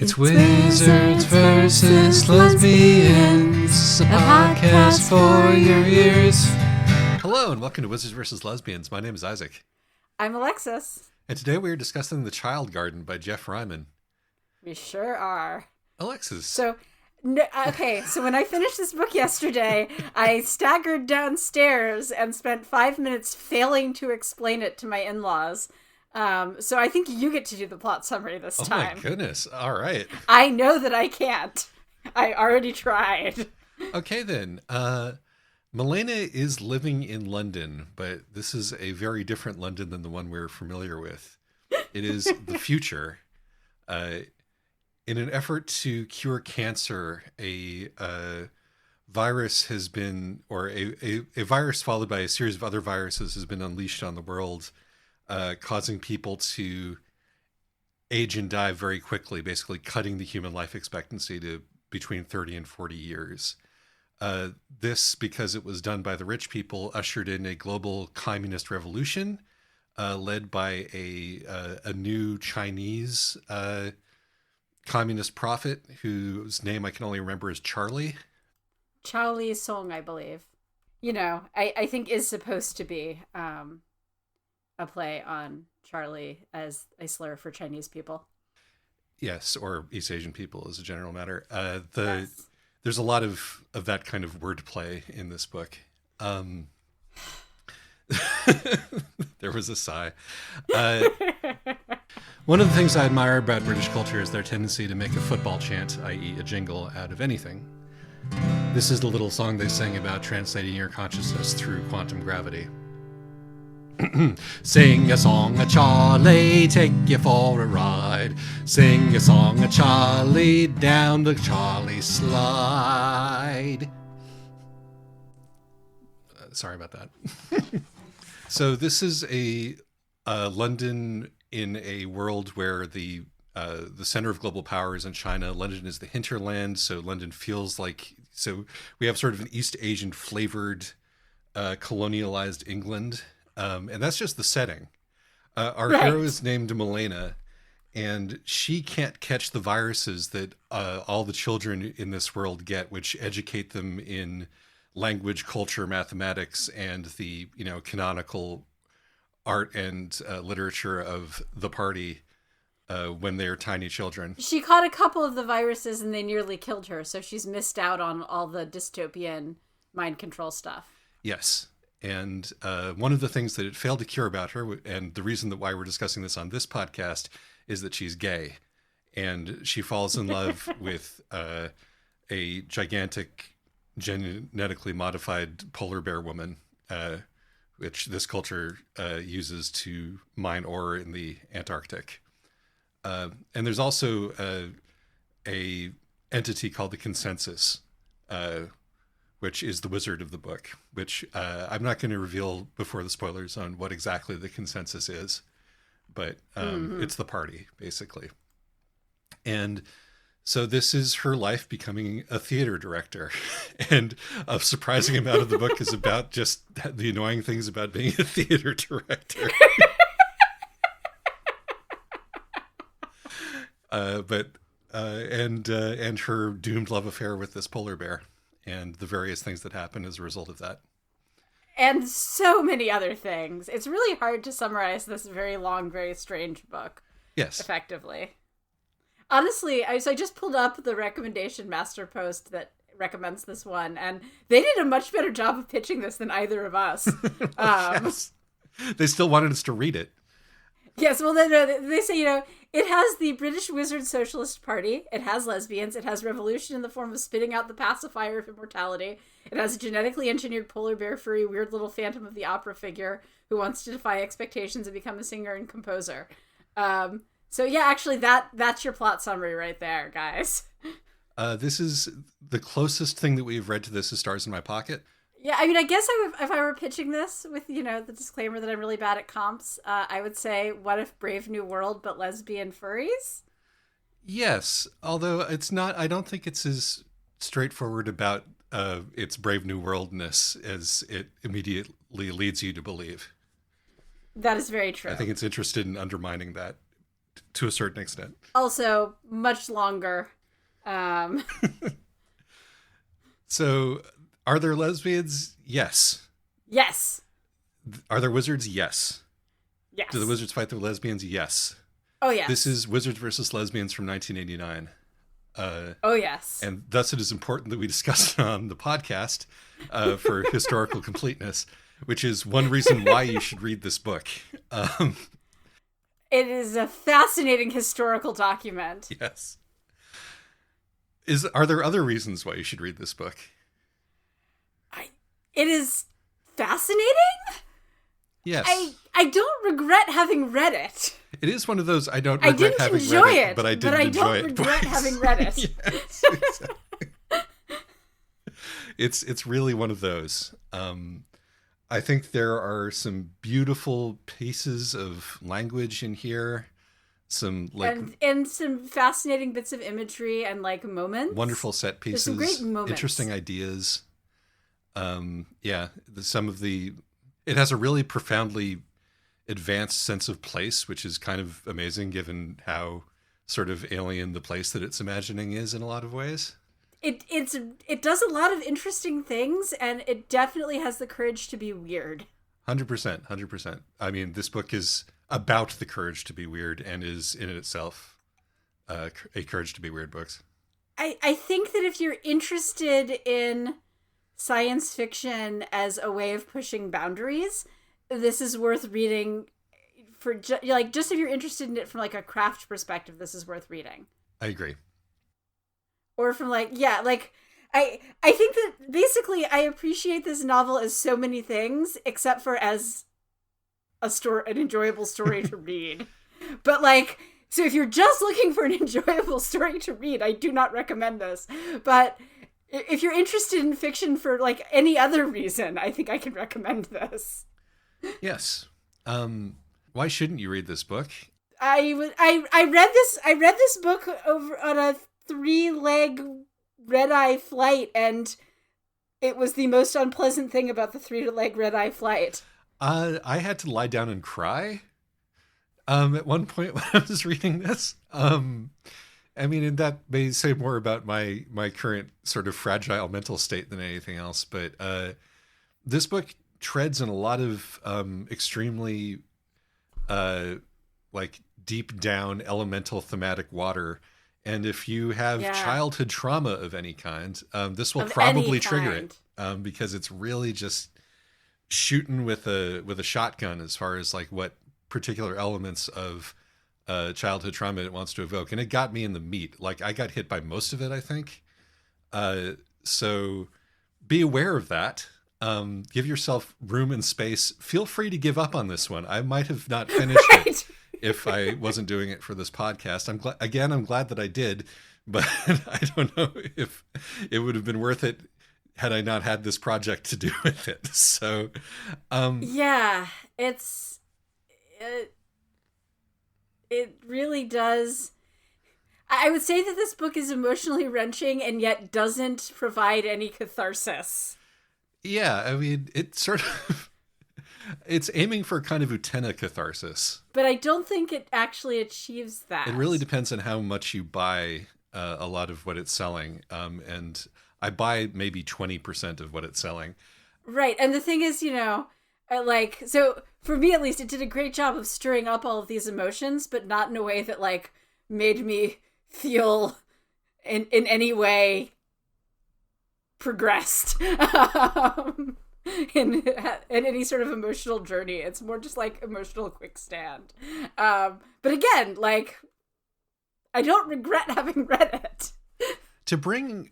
It's Wizards versus Lesbians, a podcast for your ears. Hello and welcome to Wizards versus Lesbians. My name is Isaac. I'm Alexis. And today we are discussing The Child Garden by Jeff Ryman. We sure are. Alexis. So when I finished this book yesterday, I staggered downstairs and spent 5 minutes failing to explain it to my in-laws. So I think you get to do the plot summary this time. Oh my goodness. All right. I know that I can't. I already tried. Okay then. Milena is living in London, but this is a very different London than the one we're familiar with. It is the future. In an effort to cure cancer, a virus has been, or a virus followed by a series of other viruses has been unleashed on the world, causing people to age and die very quickly, basically cutting the human life expectancy to between 30 and 40 years. This, because it was done by the rich people, ushered in a global communist revolution led by a new Chinese communist prophet whose name I can only remember as Charlie. Charlie Song, I believe. You know, I think is supposed to be a play on Charlie as a slur for Chinese people. Yes, or East Asian people as a general matter. Yes. There's a lot of that kind of wordplay in this book. There was a sigh. One of the things I admire about British culture is their tendency to make a football chant, i.e. a jingle, out of anything. This is the little song they sang about translating your consciousness through quantum gravity. Sing a song, a Charlie, take you for a ride. Sing a song, a Charlie, down the Charlie slide. Sorry about that. So this is a London in a world where the center of global power is in China. London is the hinterland, so London feels like, so we have sort of an East Asian flavored colonialized England. And that's just the setting. Our hero is named Milena, and she can't catch the viruses that all the children in this world get, which educate them in language, culture, mathematics, and the canonical art and literature of the party when they are tiny children. She caught a couple of the viruses and they nearly killed her, so she's missed out on all the dystopian mind control stuff. Yes. And one of the things that it failed to cure about her, and the reason that why we're discussing this on this podcast, is that she's gay. And she falls in love with a gigantic, genetically modified polar bear woman, which this culture uses to mine ore in the Antarctic. And there's also a entity called the Consensus, which is the wizard of the book, which I'm not going to reveal before the spoilers on what exactly the Consensus is, but it's the party, basically. And so this is her life becoming a theater director. And a surprising amount of the book is about just the annoying things about being a theater director. And her doomed love affair with this polar bear. And the various things that happen as a result of that. And so many other things. It's really hard to summarize this very long, very strange book. Yes. Effectively. Honestly, I just pulled up the recommendation master post that recommends this one, and they did a much better job of pitching this than either of us. Yes. They still wanted us to read it. Yes, well, they say, it has the British Wizard Socialist Party, it has lesbians, it has revolution in the form of spitting out the pacifier of immortality, it has a genetically engineered polar bear furry weird little Phantom of the Opera figure who wants to defy expectations and become a singer and composer. So yeah, actually that's your plot summary right there, guys. This is the closest thing that we've read to this is Stars in My Pocket. Yeah, I mean, I guess if I were pitching this with, the disclaimer that I'm really bad at comps, I would say, what if Brave New World, but lesbian furries? Yes, although it's not, I don't think it's as straightforward about its Brave New Worldness as it immediately leads you to believe. That is very true. I think it's interested in undermining that to a certain extent. Also, much longer. So, are there lesbians? Yes. Yes. Are there wizards? Yes. Yes. Do the wizards fight the lesbians? Yes. Oh, yes. This is Wizards versus Lesbians from 1989. Oh, yes. And thus it is important that we discuss it on the podcast for historical completeness, which is one reason why you should read this book. It is a fascinating historical document. Yes. Are there other reasons why you should read this book? It is fascinating? Yes. I don't regret having read it. It is one of those I don't regret having read it, but I didn't enjoy it. But I don't regret having read it. Yes, exactly. It's really one of those. I think there are some beautiful pieces of language in here. Some and some fascinating bits of imagery and like moments. Wonderful set pieces. There's some great moments. Interesting ideas. It has a really profoundly advanced sense of place, which is kind of amazing given how sort of alien the place that it's imagining is in a lot of ways. It does a lot of interesting things, and it definitely has the courage to be weird. 100%. I mean, this book is about the courage to be weird and is in itself a courage to be weird books. I think that if you're interested in science fiction as a way of pushing boundaries, this is worth reading for just if you're interested in it from like a craft perspective, this is worth reading. I agree. Or from I think that basically I appreciate this novel as so many things except for as an enjoyable story to read. But so if you're just looking for an enjoyable story to read, I do not recommend this. But if you're interested in fiction for any other reason, I think I can recommend this. Yes. Why shouldn't you read this book? I read this book over on a 3-leg red-eye flight, and it was the most unpleasant thing about the 3-leg red-eye flight. I had to lie down and cry at one point when I was reading this. I mean, and that may say more about my current sort of fragile mental state than anything else. But this book treads in a lot of extremely deep down elemental thematic water. And if you have childhood trauma of any kind, this will probably trigger it because it's really just shooting with a shotgun as far as what particular elements of childhood trauma it wants to evoke. And it got me in the meat. I got hit by most of it, I think. So be aware of that. Give yourself room and space. Feel free to give up on this one. I might have not finished it if I wasn't doing it for this podcast. I'm glad that I did, but I don't know if it would have been worth it had I not had this project to do with it. So, it really does. I would say that this book is emotionally wrenching and yet doesn't provide any catharsis. Yeah, I mean, it's aiming for kind of Utena catharsis. But I don't think it actually achieves that. It really depends on how much you buy a lot of what it's selling. And I buy maybe 20% of what it's selling. Right. And the thing is, so for me at least, it did a great job of stirring up all of these emotions, but not in a way that made me feel in any way progressed in any sort of emotional journey. It's more just emotional quickstand. But again, I don't regret having read it. To bring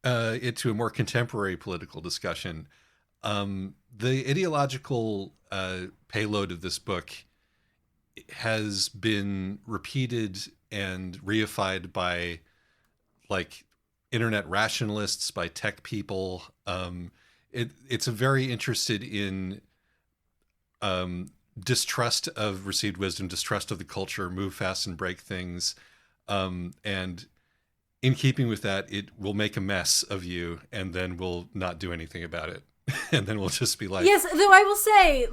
it to a more contemporary political discussion, the ideological payload of this book has been repeated and reified by internet rationalists, by tech people. It's a very interested in distrust of received wisdom, distrust of the culture, move fast and break things. And in keeping with that, it will make a mess of you and then will not do anything about it. And then we'll just be yes, though I will say,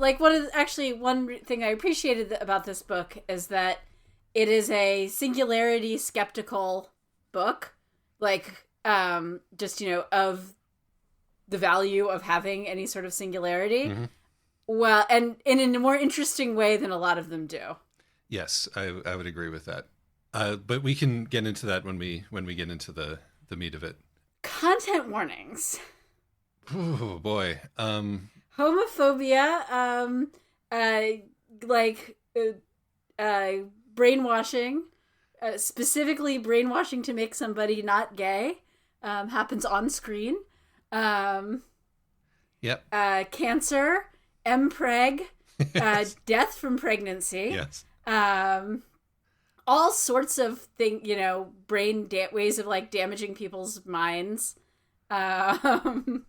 one thing I appreciated about this book is that it is a singularity skeptical book, like just, you know, of the value of having any sort of singularity. Mm-hmm. Well, and in a more interesting way than a lot of them do. Yes, I would agree with that. But we can get into that when we get into the meat of it. Content warnings. Oh boy. Homophobia, brainwashing, specifically brainwashing to make somebody not gay, happens on screen. Yep. Cancer, mpreg, death from pregnancy. Yes. All sorts of ways of like damaging people's minds. Child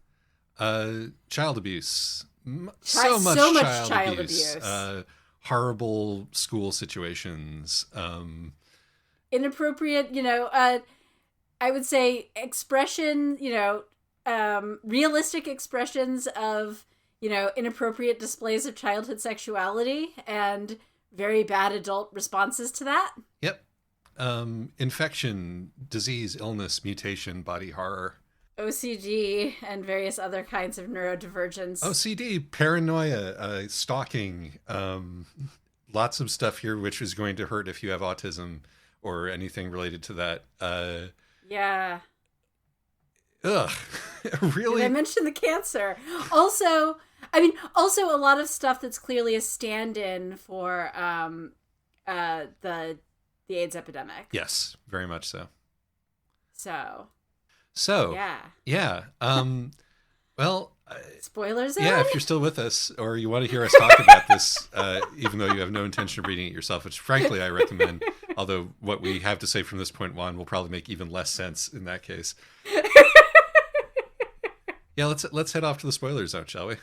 abuse. So much child abuse. Horrible school situations. Inappropriate, I would say expression, realistic expressions of, inappropriate displays of childhood sexuality and very bad adult responses to that. Yep. Infection, disease, illness, mutation, body horror. OCD and various other kinds of neurodivergence. OCD, paranoia, stalking, lots of stuff here which is going to hurt if you have autism or anything related to that. Yeah. Ugh. Really? Did I mention the cancer? Also a lot of stuff that's clearly a stand-in for the AIDS epidemic. Yes, very much so. So yeah. Well, spoilers. Yeah, if you're still with us or you want to hear us talk about this, even though you have no intention of reading it yourself, which frankly I recommend. Although what we have to say from this point on will probably make even less sense in that case. Yeah, let's head off to the spoiler zone, shall we?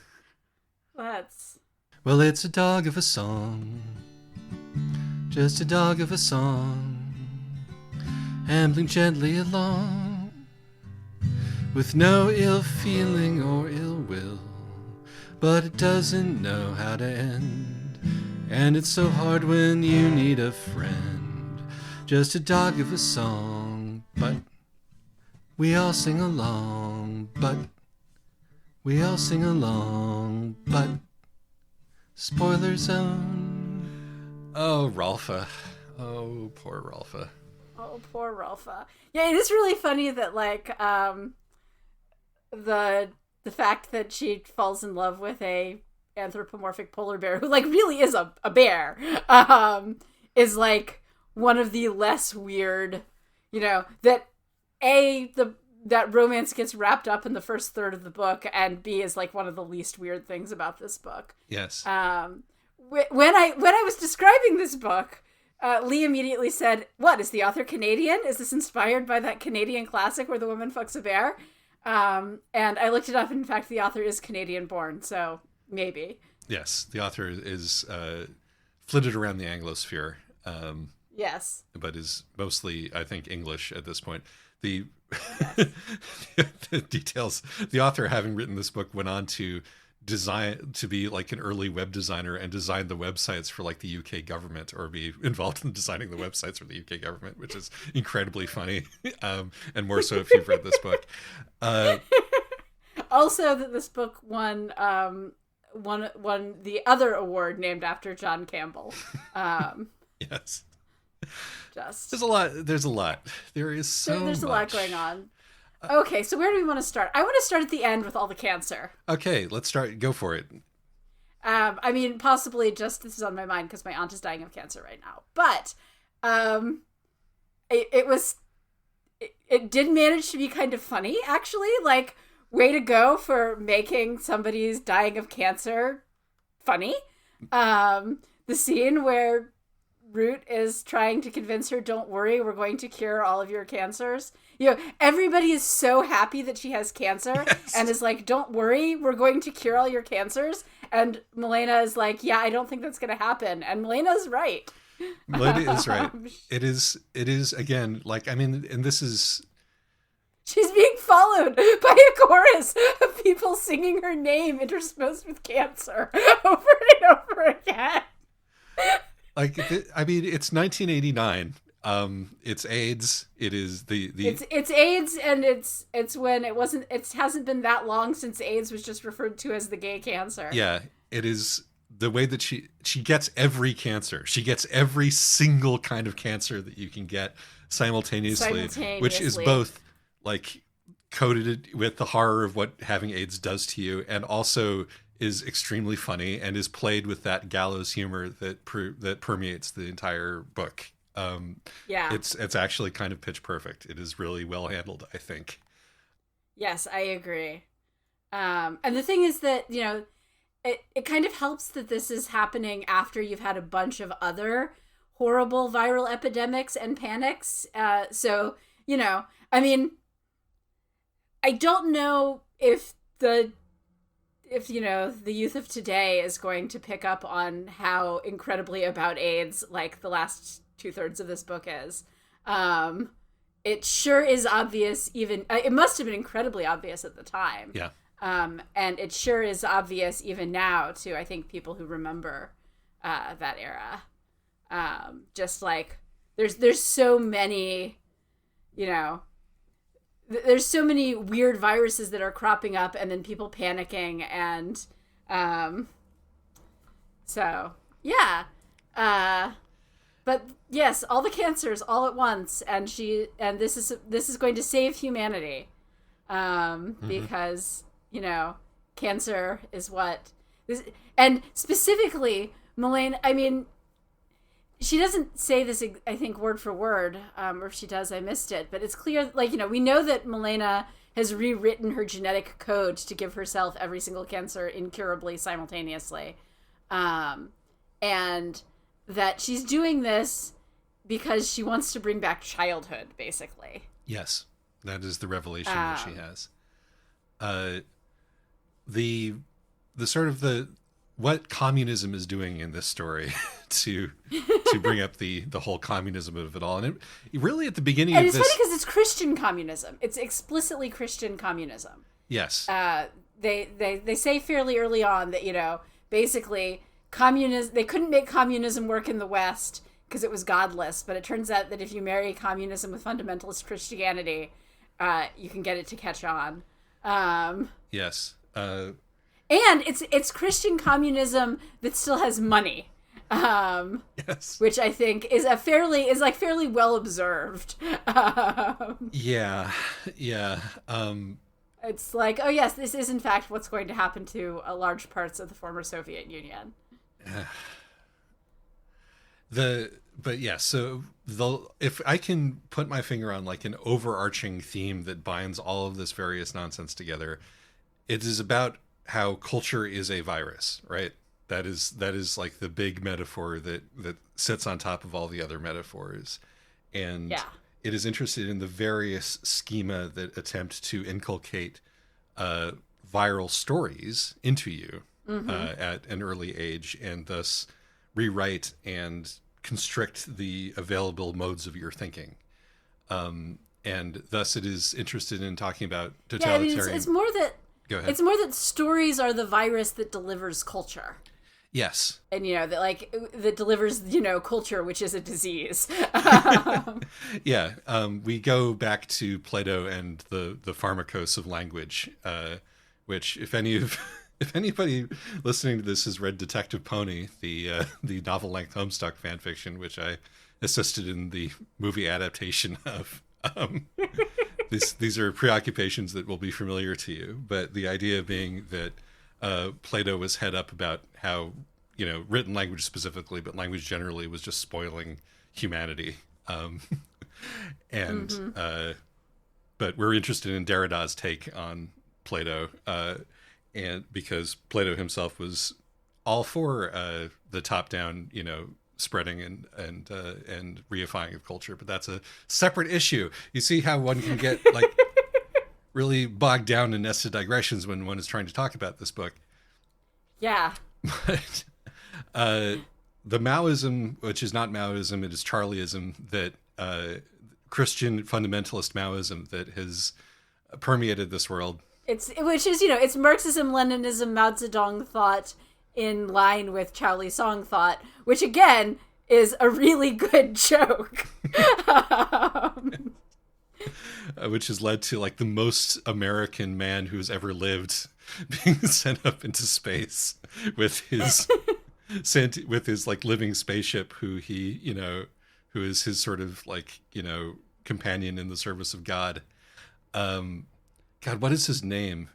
Let's. Well, it's a dog of a song, just a dog of a song, ambling gently along, with no ill feeling or ill will, but it doesn't know how to end, and it's so hard when you need a friend. Just a dog of a song, but we all sing along, but we all sing along, but spoiler zone. Oh, Rolfa. Oh, poor Rolfa. Oh, poor Rolfa. Yeah, it is really funny that like the fact that she falls in love with a anthropomorphic polar bear who like really is a bear is like one of the less weird, that that romance gets wrapped up in the first third of the book, and B is like one of the least weird things about this book. Yes. When I was describing this book, Lee immediately said, "What, is the author Canadian? Is this inspired by that Canadian classic where the woman fucks a bear?" And I looked it up, and in fact, the author is Canadian-born, so maybe. Yes, the author is flitted around the Anglosphere. Yes. But is mostly, I think, English at this point. The details, the author, having written this book, went on to be like an early web designer and design the websites for like the UK government, or be involved in designing the websites for the UK government, which is incredibly funny. And more so if you've read this book. Also that this book won the other award named after John Campbell. Yes. There's a lot. There's a lot going on. Okay, so where do we want to start? I want to start at the end with all the cancer. Okay, let's start. Go for it. Possibly just this is on my mind because my aunt is dying of cancer right now. But it did manage to be kind of funny, actually. Like, way to go for making somebody's dying of cancer funny. The scene where Root is trying to convince her, don't worry, we're going to cure all of your cancers. Everybody is so happy that she has cancer. Yes. And is like, don't worry, we're going to cure all your cancers. And Milena is like, yeah, I don't think that's going to happen. And Milena's right. Milena is right. It is again, like, I mean, and this is... She's being followed by a chorus of people singing her name interspersed with cancer over and over again. Like, I mean, it's 1989. It's AIDS. It is it's AIDS, and it's when it hasn't been that long since AIDS was just referred to as the gay cancer. Yeah, it is the way that she gets every cancer. She gets every single kind of cancer that you can get simultaneously. Which is both like coated with the horror of what having AIDS does to you, and also is extremely funny and is played with that gallows humor that permeates the entire book. It's actually kind of pitch perfect. It is really well handled, I think. Yes, I agree. And the thing is that, it kind of helps that this is happening after you've had a bunch of other horrible viral epidemics and panics. So, I mean, I don't know if the youth of today is going to pick up on how incredibly about AIDS, like the last 2/3 of this book is. It sure is obvious, even it must have been incredibly obvious at the time. Yeah. And it sure is obvious even now to, I think, people who remember that era. Just like there's so many, there's so many weird viruses that are cropping up, and then people panicking, and so yeah. But yes, all the cancers all at once, and this is going to save humanity, because cancer is what this, and specifically Malena. I mean, she doesn't say this, I think, word for word, or if she does, I missed it. But it's clear, we know that Malena has rewritten her genetic code to give herself every single cancer incurably simultaneously, and that she's doing this because she wants to bring back childhood, basically. Yes, that is the revelation that she has. The sort of what communism is doing in this story to bring up the whole communism of it all, and it really at the beginning and of this, it's funny because it's Christian communism. It's explicitly Christian communism. Yes. They say fairly early on that basically they couldn't make communism work in the West because it was godless, but it turns out that if you marry communism with fundamentalist Christianity, you can get it to catch on. Yes. And it's Christian communism that still has money. Yes. Which I think is fairly well observed. Yeah. It's like, oh yes, this is in fact what's going to happen to large parts of the former Soviet Union. If I can put my finger on like an overarching theme that binds all of this various nonsense together, it is about how culture is a virus, right? That is like the big metaphor that sits on top of all the other metaphors. And it is interested in the various schema that attempt to inculcate viral stories into you at an early age, and thus rewrite and constrict the available modes of your thinking. And thus it is interested in talking about totalitarian... Yeah, I mean, it's more that... Go ahead. It's more that stories are the virus that delivers culture. Yes. And, that delivers, culture, which is a disease. Yeah. We go back to Plato and the pharmakos of language, which if anybody listening to this has read Detective Pony, the novel-length Homestuck fan fiction, which I assisted in the movie adaptation of, these are preoccupations that will be familiar to you. But the idea being that Plato was head up about how, written language specifically, but language generally was just spoiling humanity. But we're interested in Derrida's take on Plato, and because Plato himself was all for the top-down, spreading and reifying of culture, but that's a separate issue. You see how one can get like really bogged down in nested digressions when one is trying to talk about this book. Yeah. But the Maoism, which is not Maoism, it is Charlieism, that Christian fundamentalist Maoism that has permeated this world. It's Marxism, Leninism, Mao Zedong thought in line with Charlie Song thought, which again is a really good joke. Which has led to like the most American man who's ever lived being sent up into space with his like living spaceship, who he, who is his sort of like, companion in the service of God. God, what is his name?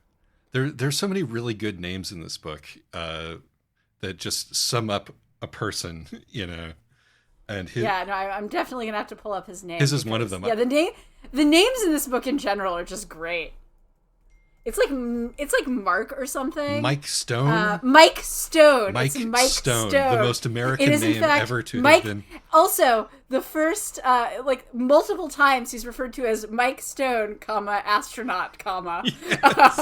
There's so many really good names in this book that just sum up a person, And I'm definitely gonna have to pull up his name. His is one of them. Yeah, the names in this book in general are just great. It's like Mark or something. Mike Stone. Mike Stone. Mike Stone, the most American name ever to have been. Also, the first multiple times he's referred to as Mike Stone, comma astronaut, comma. Yes.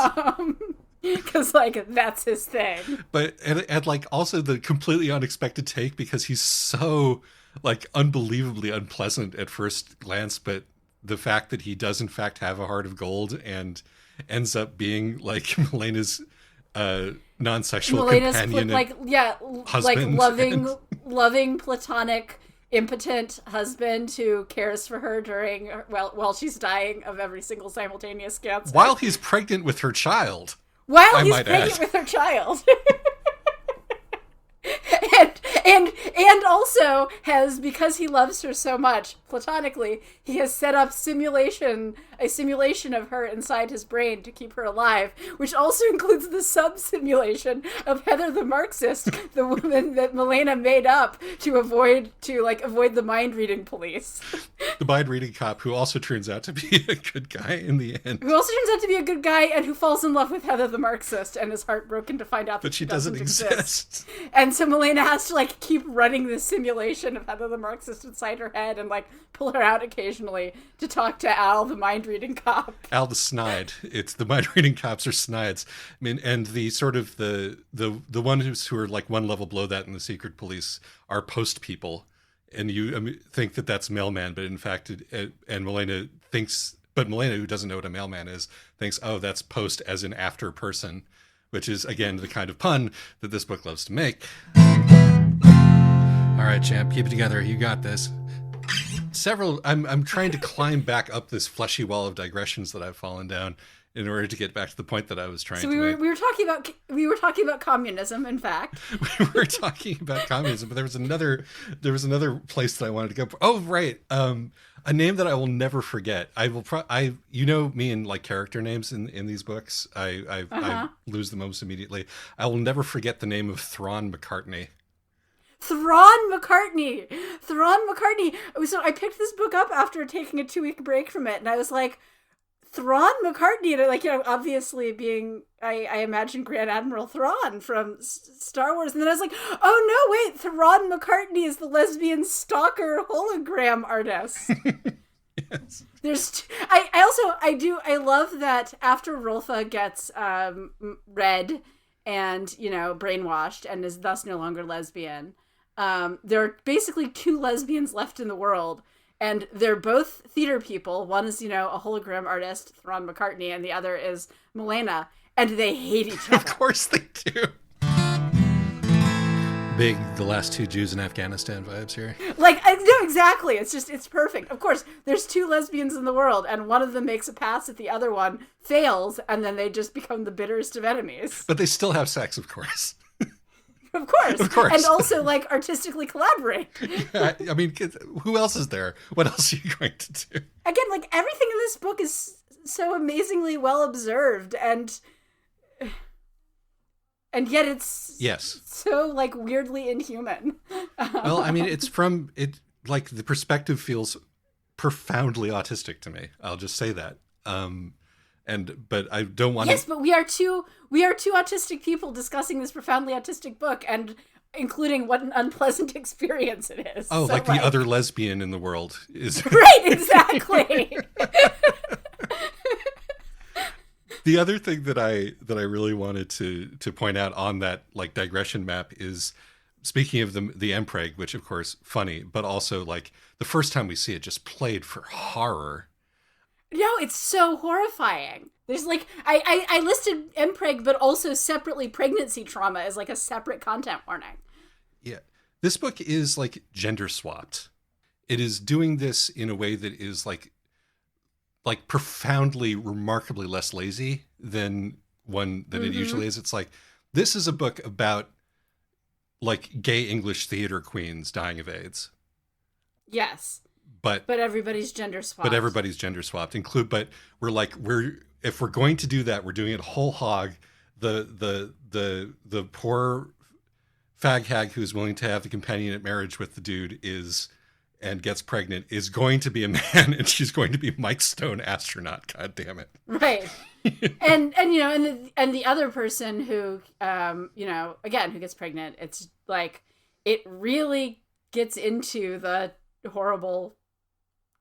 Because that's his thing. But and like also the completely unexpected take, because he's so like unbelievably unpleasant at first glance, but the fact that he does in fact have a heart of gold and ends up being like Melena's non-sexual companion, husband, loving platonic impotent husband who cares for her while she's dying of every single simultaneous cancer, while he's pregnant with her child. And also has, because he loves her so much platonically, he has set up a simulation of her inside his brain to keep her alive, which also includes the sub-simulation of Heather the Marxist, the woman that Melena made up to avoid the mind-reading police. The mind-reading cop, who also turns out to be a good guy in the end. Who also turns out to be a good guy and who falls in love with Heather the Marxist and is heartbroken to find out that she doesn't exist. And so Melena has to keep running this simulation of Heather the Marxist inside her head and pull her out occasionally to talk to Al, the mind-reading cop. Al the snide. It's the mind-reading cops are snides. I mean, and the sort of the ones who are one level below that in the secret police are post people. And you think that that's mailman, but in fact, and Melena thinks, but Melena, who doesn't know what a mailman is, thinks, oh, that's post as in after person, which is, again, the kind of pun that this book loves to make. All right, champ, keep it together. You got this. I'm trying to climb back up this fleshy wall of digressions that I've fallen down in order to get back to the point that I was trying to make. We were talking about communism, in fact. We were talking about communism, but there was another place that I wanted to go. Oh, right. A name that I will never forget. You know me and character names in these books. I lose them almost immediately. I will never forget the name of Thrawn McCartney. Thrawn McCartney. So I picked this book up after taking a 2-week break from it, and I was like, Thrawn McCartney, and obviously being, I imagine Grand Admiral Thrawn from Star Wars, and then I was like, oh no, wait, Thrawn McCartney is the lesbian stalker hologram artist. Yes. I love that after Rolfa gets read and brainwashed and is thus no longer lesbian, there are basically 2 lesbians left in the world. And they're both theater people. One is, a hologram artist, Thrawn McCartney, and the other is Melena. And they hate each other. Of course they do. Big The Last Two Jews in Afghanistan vibes here. No, exactly. It's perfect. Of course, there's 2 lesbians in the world, and one of them makes a pass at the other one, fails, and then they just become the bitterest of enemies. But they still have sex, of course. Of course. And also, artistically collaborate. I mean, who else is there? What else are you going to do? Again, everything in this book is so amazingly well observed, and yet it's so, weirdly inhuman. Well, I mean, the perspective feels profoundly autistic to me. I'll just say that. But I don't want to. Yes, but we are two autistic people discussing this profoundly autistic book, and including what an unpleasant experience it is. Oh, so, the other lesbian in the world is right, exactly. The other thing that I really wanted to point out on that digression map is, speaking of the Empreg, which of course funny, but also the first time we see it just played for horror. No, it's so horrifying. There's I listed Empreg, but also separately pregnancy trauma as a separate content warning. Yeah. This book is like gender swapped. It is doing this in a way that is like profoundly, remarkably less lazy than one that it usually is. It's like, this is a book about like gay English theater queens dying of AIDS. Yes. But everybody's gender swapped. But everybody's gender swapped. But if we're going to do that, we're doing it whole hog. The poor fag hag who's willing to have the companionate marriage with the dude and gets pregnant is going to be a man, and she's going to be Mike Stone astronaut. God damn it. Right. and the other person who again, who gets pregnant, it's like, it really gets into the horrible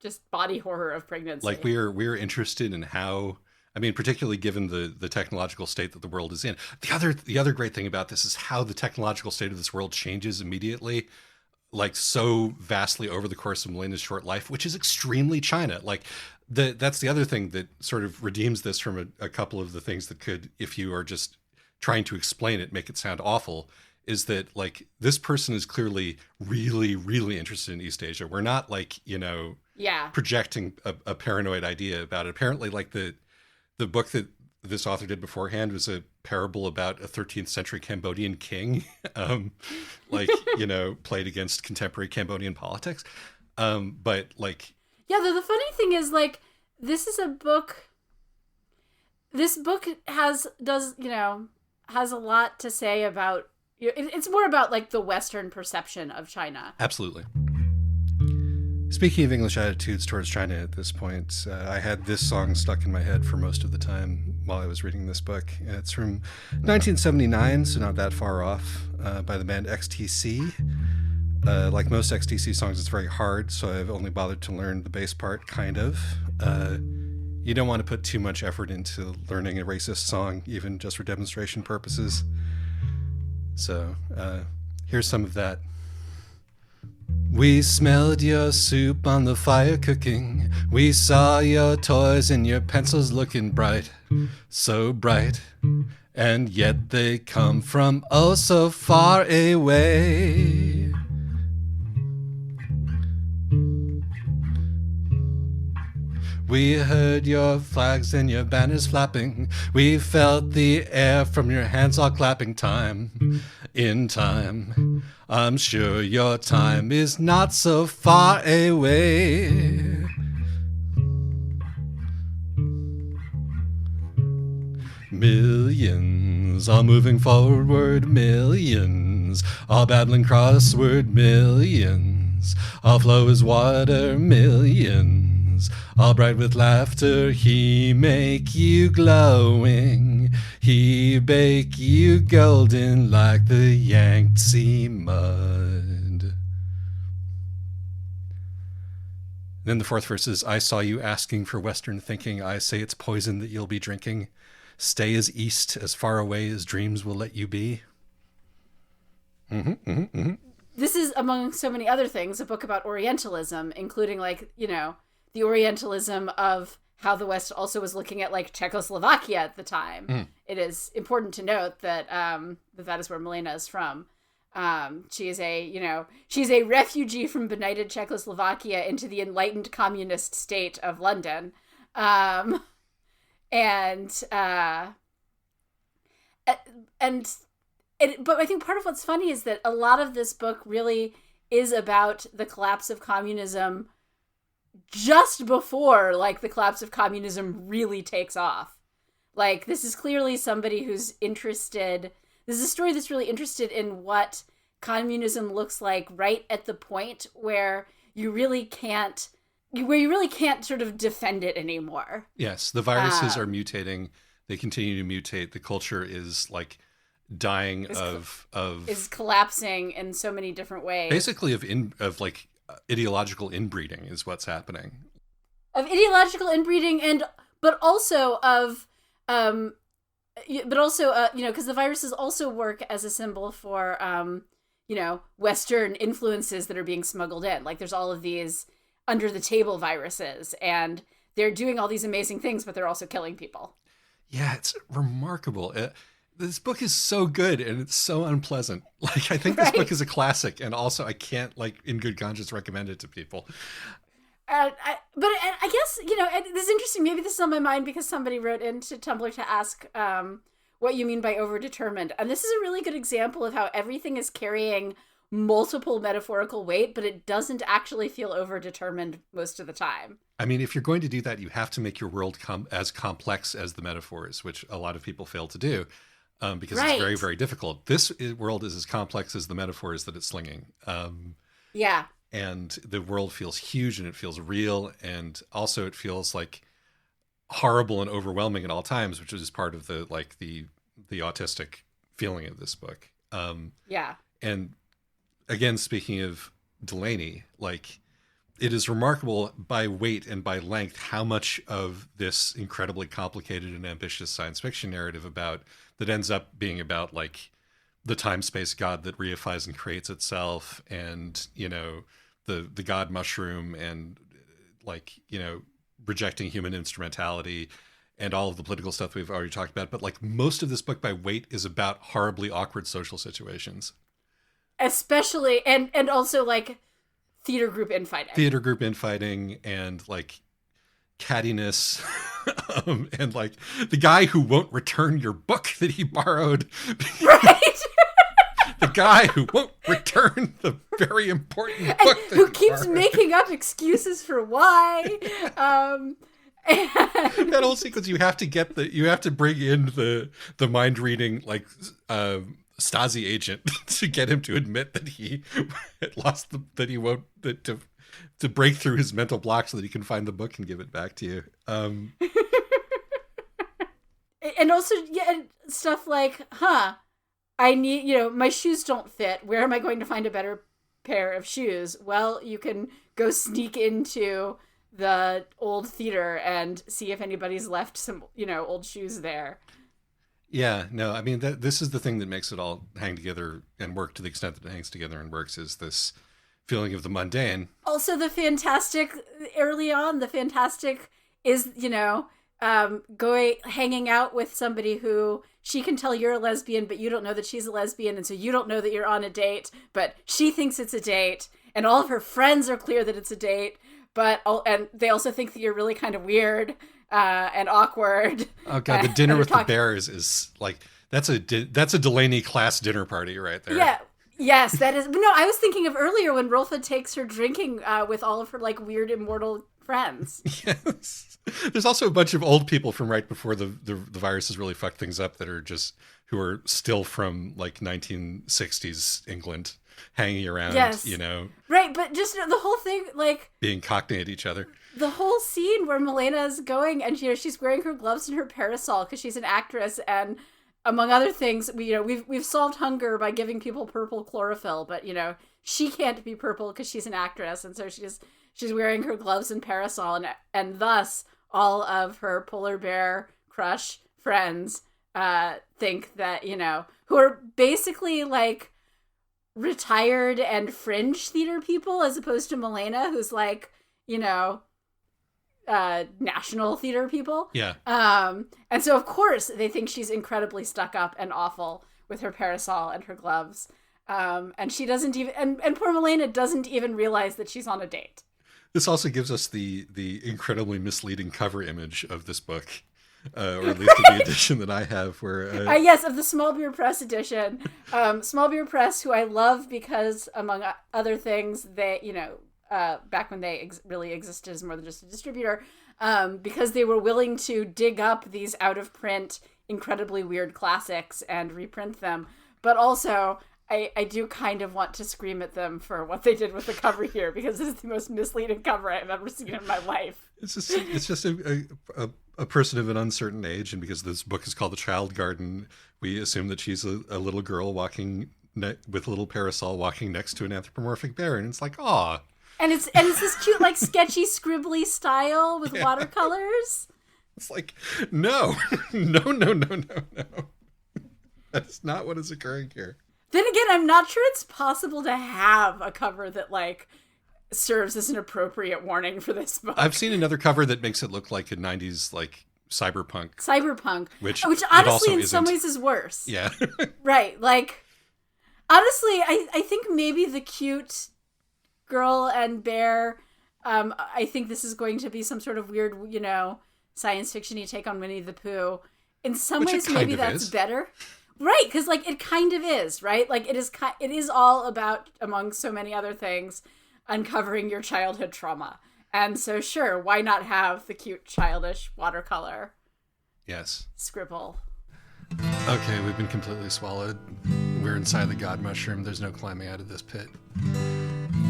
just body horror of pregnancy. Like, we're interested in how, I mean, particularly given the technological state that the world is in. The other great thing about this is how the technological state of this world changes immediately, like so vastly over the course of Melena's short life, which is extremely China. Like, that's the other thing that sort of redeems this from a couple of the things that could, if you are just trying to explain it, make it sound awful, is that like, this person is clearly really, really interested in East Asia. We're not like, projecting a paranoid idea about it. Apparently, like the book that this author did beforehand was a parable about a 13th century Cambodian king, played against contemporary Cambodian politics. But like, yeah, the funny thing is, like, this book has a lot to say about, it's more about like the Western perception of China. Absolutely. Speaking of English attitudes towards China at this point, I had this song stuck in my head for most of the time while I was reading this book. It's from 1979, so not that far off, by the band XTC. Like most XTC songs, it's very hard, so I've only bothered to learn the bass part, kind of. You don't want to put too much effort into learning a racist song, even just for demonstration purposes. So, here's some of that. We smelled your soup on the fire cooking. We saw your toys and your pencils looking bright, so bright. And yet they come from oh so far away. We heard your flags and your banners flapping. We felt the air from your hands all clapping. Time, in time, I'm sure your time is not so far away. Millions all moving forward, millions all battling crossword, millions all flow as water, millions all bright with laughter. He make you glowing, he bake you golden like the Yangtze mud. Then the fourth verse is, I saw you asking for Western thinking. I say it's poison that you'll be drinking. Stay as east, as far away as dreams will let you be. This is, among so many other things, a book about Orientalism, including, like, the Orientalism of how the West also was looking at, like, Czechoslovakia at the time. It is important to note that that is where Milena is from. She is she's a refugee from benighted Czechoslovakia into the enlightened communist state of London. But I think part of what's funny is that a lot of this book really is about the collapse of communism just before, like, the collapse of communism really takes off. Like, this is clearly somebody who's interested. This is a story that's really interested in what communism looks like right at the point where you really can't sort of defend it anymore. Yes, the viruses are mutating. They continue to mutate. The culture is like dying is collapsing in so many different ways. Basically, of ideological inbreeding is what's happening. Of ideological inbreeding, but also because the viruses also work as a symbol for Western influences that are being smuggled in. Like, there's all of these under the table viruses, and they're doing all these amazing things, but they're also killing people. Yeah, it's remarkable. This book is so good and it's so unpleasant. Like, I think this book is a classic, and also I can't, like, in good conscience recommend it to people. But I guess, this is interesting. Maybe this is on my mind because somebody wrote into Tumblr to ask what you mean by overdetermined. And this is a really good example of how everything is carrying multiple metaphorical weight, but it doesn't actually feel overdetermined most of the time. I mean, if you're going to do that, you have to make your world as complex as the metaphors, which a lot of people fail to do. Because it's very, very difficult. This world is as complex as the metaphors that it's slinging. Yeah. And the world feels huge and it feels real. And also it feels like horrible and overwhelming at all times, which is part of the autistic feeling of this book. Yeah. And again, speaking of Delaney, like, it is remarkable by weight and by length how much of this incredibly complicated and ambitious science fiction narrative that ends up being about, like, the time-space god that reifies and creates itself, and, the god mushroom, and, like, rejecting human instrumentality, and all of the political stuff we've already talked about. But, like, most of this book by weight is about horribly awkward social situations. Especially, and also, like, theater group infighting and, like, cattiness. And, like, the guy who won't return your book that he borrowed. Right. The guy who won't return the very important book who keeps making up excuses for why. That whole sequence, you have to bring in the mind reading, like, Stasi agent to get him to admit that he lost to break through his mental block so that he can find the book and give it back to you. And also, stuff like, I need, my shoes don't fit. Where am I going to find a better pair of shoes? Well, you can go sneak into the old theater and see if anybody's left some, old shoes there. Yeah, no, I mean, this is the thing that makes it all hang together and work to the extent that it hangs together and works, is this feeling of the mundane. Also, the fantastic is, hanging out with somebody who she can tell you're a lesbian, but you don't know that she's a lesbian. And so you don't know that you're on a date, but she thinks it's a date. And all of her friends are clear that it's a date, and they also think that you're really kind of weird and awkward. Oh God, the dinner with the bears is like, that's a Delaney class dinner party right there. Yeah. Yes, that is. No, I was thinking of earlier when Rolfa takes her drinking with all of her, like, weird immortal friends. Yes. There's also a bunch of old people from right before the virus has really fucked things up who are still from, like, 1960s England hanging around, yes. Right, but just the whole thing, like, being cockney at each other. The whole scene where Milena is going and, she's wearing her gloves and her parasol because she's an actress, and among other things, we've solved hunger by giving people purple chlorophyll, but, she can't be purple because she's an actress, and so she's wearing her gloves and parasol, and thus all of her polar bear crush friends think that, who are basically, like, retired and fringe theater people, as opposed to Milena, who's, like, national theater people. Yeah. And so, of course, they think she's incredibly stuck up and awful with her parasol and her gloves. And she doesn't even, and poor Milena doesn't even realize that she's on a date. This also gives us the incredibly misleading cover image of this book, or at least of the edition that I have, where yes, of the Small Beer Press edition. Small Beer Press, who I love because, among other things, they, back when they really existed as more than just a distributor, because they were willing to dig up these out of print, incredibly weird classics and reprint them, but also, I do kind of want to scream at them for what they did with the cover here, because this is the most misleading cover I've ever seen in my life. It's just a person of an uncertain age, and because this book is called The Child Garden, we assume that she's a little girl walking with a little parasol walking next to an anthropomorphic bear, and it's like, aw. And it's this cute, like, sketchy, scribbly style with watercolors. It's like, no. That's not what is occurring here. Then again, I'm not sure it's possible to have a cover that, like, serves as an appropriate warning for this book. I've seen another cover that makes it look like a 90s, like, cyberpunk, which honestly in some ways is worse. Yeah. Right. Like, honestly, I think maybe the cute girl and bear, I think this is going to be some sort of weird, science fiction-y take on Winnie the Pooh. In some ways, maybe that's better. Right, because, like, it kind of is, right? Like, it is all about, among so many other things, uncovering your childhood trauma. And so, sure, why not have the cute, childish watercolor? Yes. Scribble. Okay, we've been completely swallowed. We're inside the god mushroom. There's no climbing out of this pit.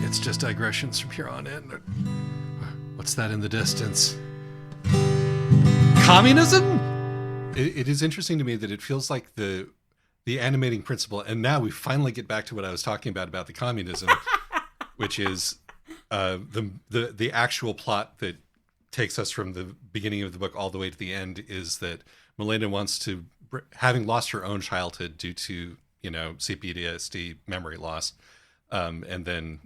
It's just digressions from here on in. What's that in the distance? Communism? It is interesting to me that it feels like the animating principle, and now we finally get back to what I was talking about the communism, which is the actual plot that takes us from the beginning of the book all the way to the end is that Milena wants to, having lost her own childhood due to, CPTSD memory loss, and then,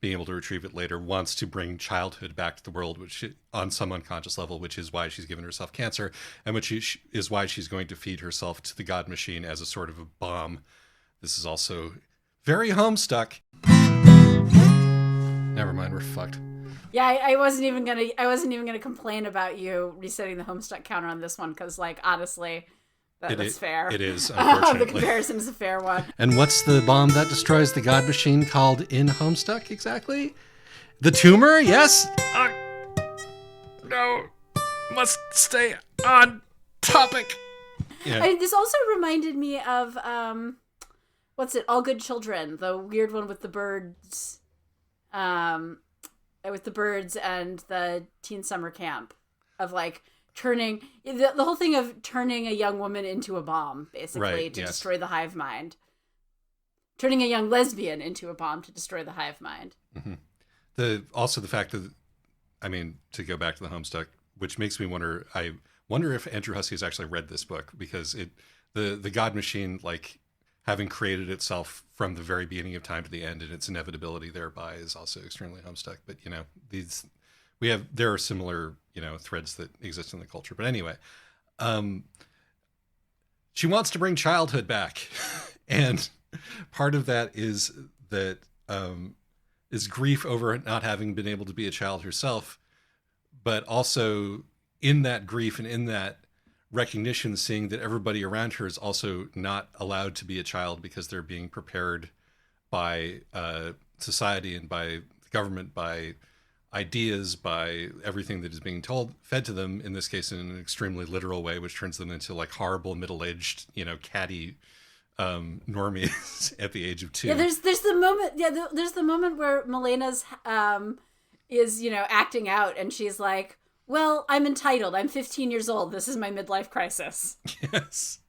being able to retrieve it later, wants to bring childhood back to the world, which on some unconscious level, which is why she's given herself cancer, and which is why she's going to feed herself to the God machine as a sort of a bomb. This is also very Homestuck. Never mind, we're fucked. Yeah, I wasn't even gonna complain about you resetting the Homestuck counter on this one because, like, honestly, that's fair. It is, unfortunately. The comparison is a fair one. And what's the bomb that destroys the God machine called in Homestuck exactly? The tumor? Yes. No, must stay on topic. Yeah. This also reminded me of what's it? All Good Children, the weird one with the birds. With the birds and the teen summer camp of, like, turning the whole thing of turning a young woman into a bomb, basically, to destroy the hive mind. Turning a young lesbian into a bomb to destroy the hive mind. Mm-hmm. Also the fact that, to go back to the Homestuck, which makes me wonder, I wonder if Andrew Hussey has actually read this book, because the God machine, like, having created itself from the very beginning of time to the end, and its inevitability thereby is also extremely Homestuck. But, there are similar, threads that exist in the culture. But anyway, she wants to bring childhood back. And part of that is that is grief over not having been able to be a child herself, but also in that grief and in that recognition, seeing that everybody around her is also not allowed to be a child because they're being prepared by society and by the government, by ideas, by everything that is being fed to them, in this case in an extremely literal way, which turns them into, like, horrible middle-aged, catty normies at the age of 2. Yeah, there's the moment. Yeah, there's the moment where Milena's is acting out, and she's like, "Well, I'm entitled. I'm 15 years old. This is my midlife crisis." Yes.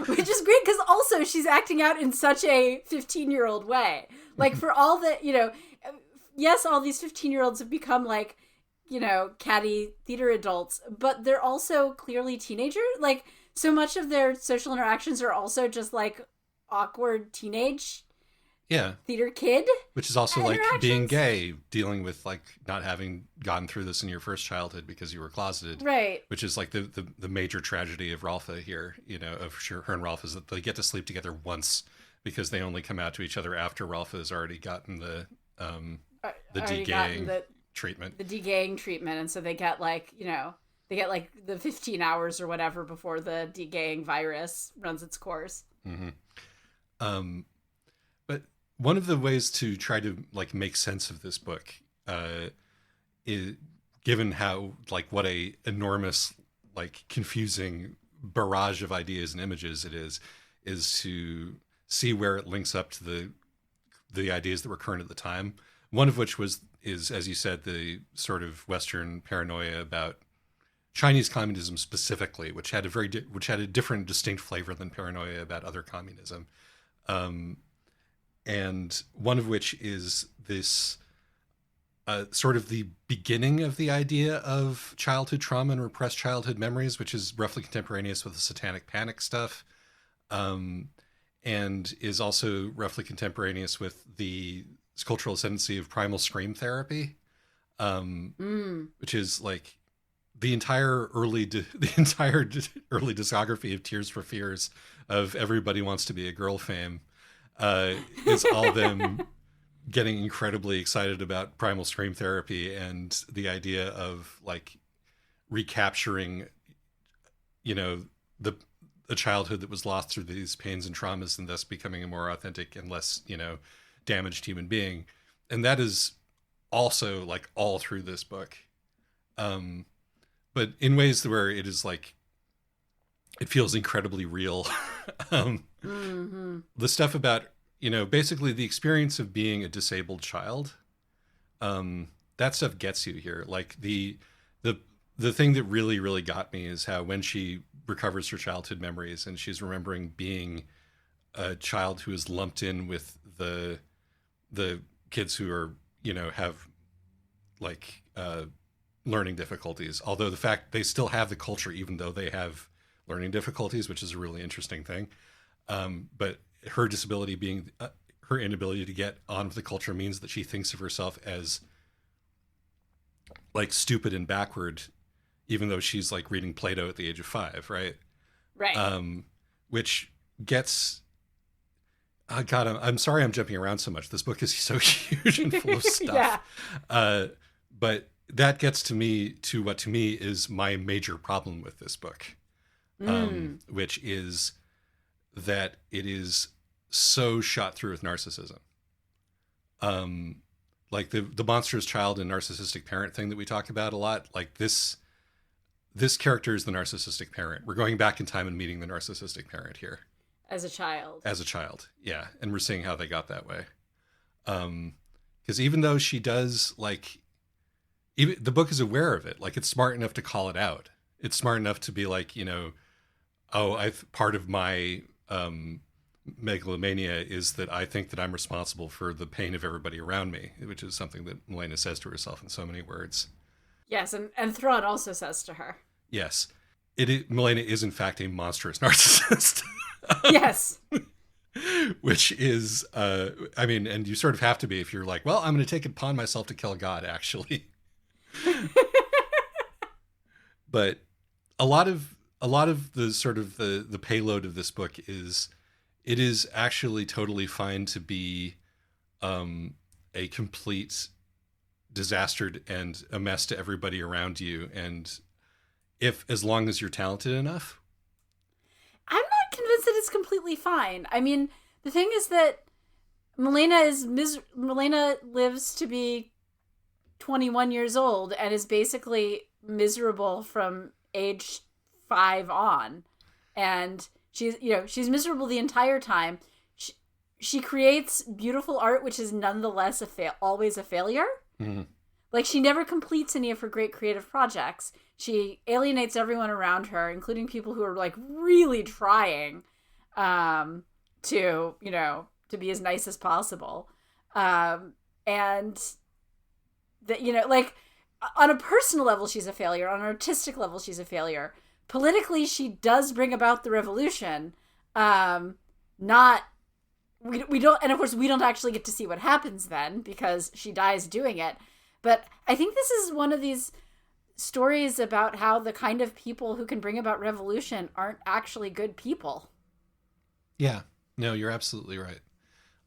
Which is great, because also she's acting out in such a 15-year-old way. Like, for all that, yes, all these 15-year-olds have become, like, catty theater adults, but they're also clearly teenagers. Like, so much of their social interactions are also just, like, awkward teenage theater kid. Which is also, like, being gay, dealing with, like, not having gone through this in your first childhood because you were closeted. Right. Which is, like, the major tragedy of Rolfa here, of her and Rolf, is that they get to sleep together once because they only come out to each other after Rolfa has already gotten the de-gaying treatment. The de-gaying treatment, and so they get, like, the 15 hours or whatever before the de-gaying virus runs its course. Mm-hmm. But one of the ways to try to, like, make sense of this book, is, given how, like, what a enormous, like, confusing barrage of ideas and images it is to see where it links up to the ideas that were current at the time. One of which is, as you said, the sort of Western paranoia about Chinese communism specifically, which had a different, distinct flavor than paranoia about other communism. And one of which is this sort of the beginning of the idea of childhood trauma and repressed childhood memories, which is roughly contemporaneous with the satanic panic stuff, and is also roughly contemporaneous with the cultural ascendancy of primal scream therapy, which is, like, the entire early discography of Tears for Fears of Everybody Wants to Be a Girl fame is all them getting incredibly excited about primal scream therapy and the idea of like recapturing, you know, a childhood that was lost through these pains and traumas, and thus becoming a more authentic and less, you know, damaged human being. And that is also like all through this book. But in ways where it is like, it feels incredibly real. The stuff about, you know, basically the experience of being a disabled child, that stuff gets you here. Like the thing that really, really got me is how when she recovers her childhood memories and she's remembering being a child who is lumped in with the kids who are, you know, have like learning difficulties, although the fact they still have the culture even though they have learning difficulties, which is a really interesting thing. But her disability being her inability to get on with the culture means that she thinks of herself as like stupid and backward, even though she's like reading Plato at the age of 5, right? Right. Which gets, God, I'm sorry I'm jumping around so much. This book is so huge and full of stuff. Yeah. But that gets to what to me is my major problem with this book, which is that it is so shot through with narcissism. Like the monstrous child and narcissistic parent thing that we talk about a lot, like this character is the narcissistic parent. We're going back in time and meeting the narcissistic parent here. As a child. Yeah. And we're seeing how they got that way. Because even though she does, like, even the book is aware of it, like it's smart enough to call it out. It's smart enough to be like, you know, oh, part of my megalomania is that I think that I'm responsible for the pain of everybody around me, which is something that Milena says to herself in so many words. Yes, and Thrawn also says to her. Yes. Milena is in fact a monstrous narcissist. Yes. Which is, I mean, and you sort of have to be if you're like, well, I'm going to take it upon myself to kill God, actually. But a lot of the sort of the payload of this book is, it is actually totally fine to be a complete disaster and a mess to everybody around you, and as long as you're talented enough. I'm not convinced that it's completely fine. I mean, the thing is that Milena lives to be 21 years old and is basically miserable from age 5 on. And she's miserable the entire time. She creates beautiful art, which is nonetheless always a failure. Mm-hmm. Like, she never completes any of her great creative projects. She alienates everyone around her, including people who are like really trying to be as nice as possible. And that, like, on a personal level, she's a failure. On an artistic level, she's a failure. Politically, she does bring about the revolution. We don't, and of course, we don't actually get to see what happens then because she dies doing it. But I think this is one of these stories about how the kind of people who can bring about revolution aren't actually good people. Yeah, no, you're absolutely right.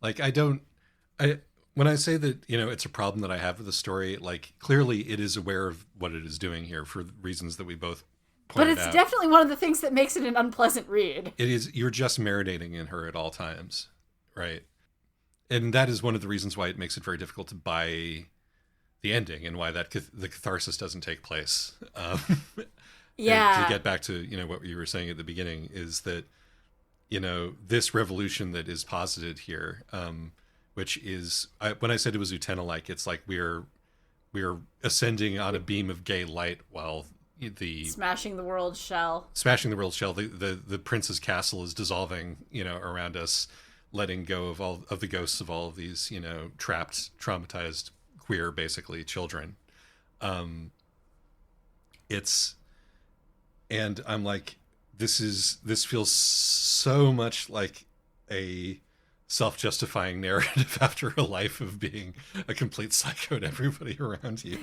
Like, when I say that, it's a problem that I have with the story, like, clearly it is aware of what it is doing here for reasons that we both pointed out. But it's definitely one of the things that makes it an unpleasant read. It is, you're just marinating in her at all times, right? And that is one of the reasons why it makes it very difficult to buy the ending and why the catharsis doesn't take place. Yeah. To get back to, what you were saying at the beginning is that, this revolution that is posited here, which is, when I said it was Utena-like, it's like we're ascending on a beam of gay light while smashing the world's shell. The prince's castle is dissolving, around us, letting go of all of the ghosts of all of these, trapped, traumatized, queer, basically, children. And I'm like, this feels so much like a self-justifying narrative after a life of being a complete psycho to everybody around you,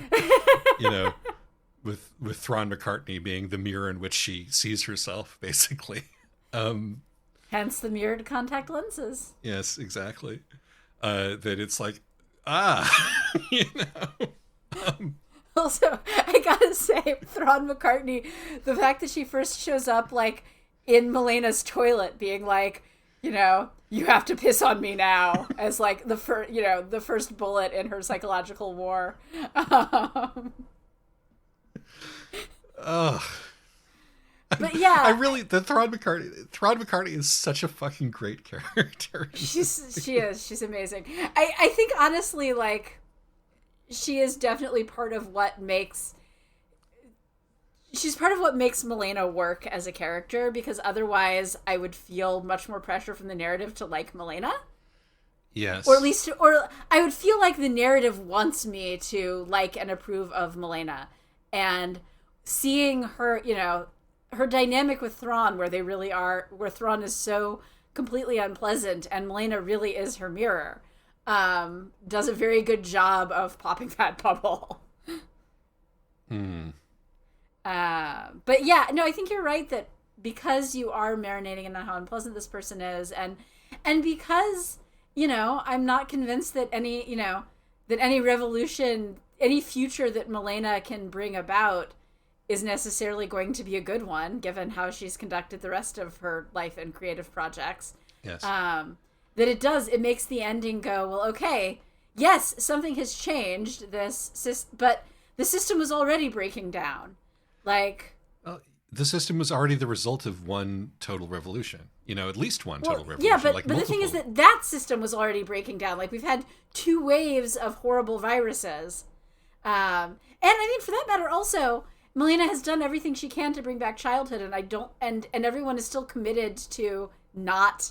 with Thrawn McCartney being the mirror in which she sees herself, basically. Hence the mirrored contact lenses. Yes, exactly. That it's like, you know. Also, I gotta say, Thrawn McCartney, the fact that she first shows up like in Melena's toilet, being like, you know, you have to piss on me now, as like the first bullet in her psychological war. Ugh. But yeah, the Thrawn McCartney is such a fucking great character. She's amazing. I think honestly, like, she is definitely part of what makes Melena work as a character, because otherwise I would feel much more pressure from the narrative to like Melena. Yes. Or at least, or I would feel like the narrative wants me to like and approve of Melena. And seeing her, you know, her dynamic with Thrawn, where Thrawn is so completely unpleasant and Melena really is her mirror, does a very good job of popping that bubble. But yeah, no, I think you're right that because you are marinating in how unpleasant this person is, and because, you know, I'm not convinced that any revolution, any future that Melena can bring about is necessarily going to be a good one, given how she's conducted the rest of her life and creative projects. Yes. That it makes the ending go, well, okay, yes, something has changed, but the system was already breaking down. Like, the system was already the result of one total revolution. You know, at least one total revolution. Yeah, but like the thing is that system was already breaking down. Like, we've had 2 waves of horrible viruses. And I mean, for that matter, also, Melena has done everything she can to bring back childhood, and everyone is still committed to not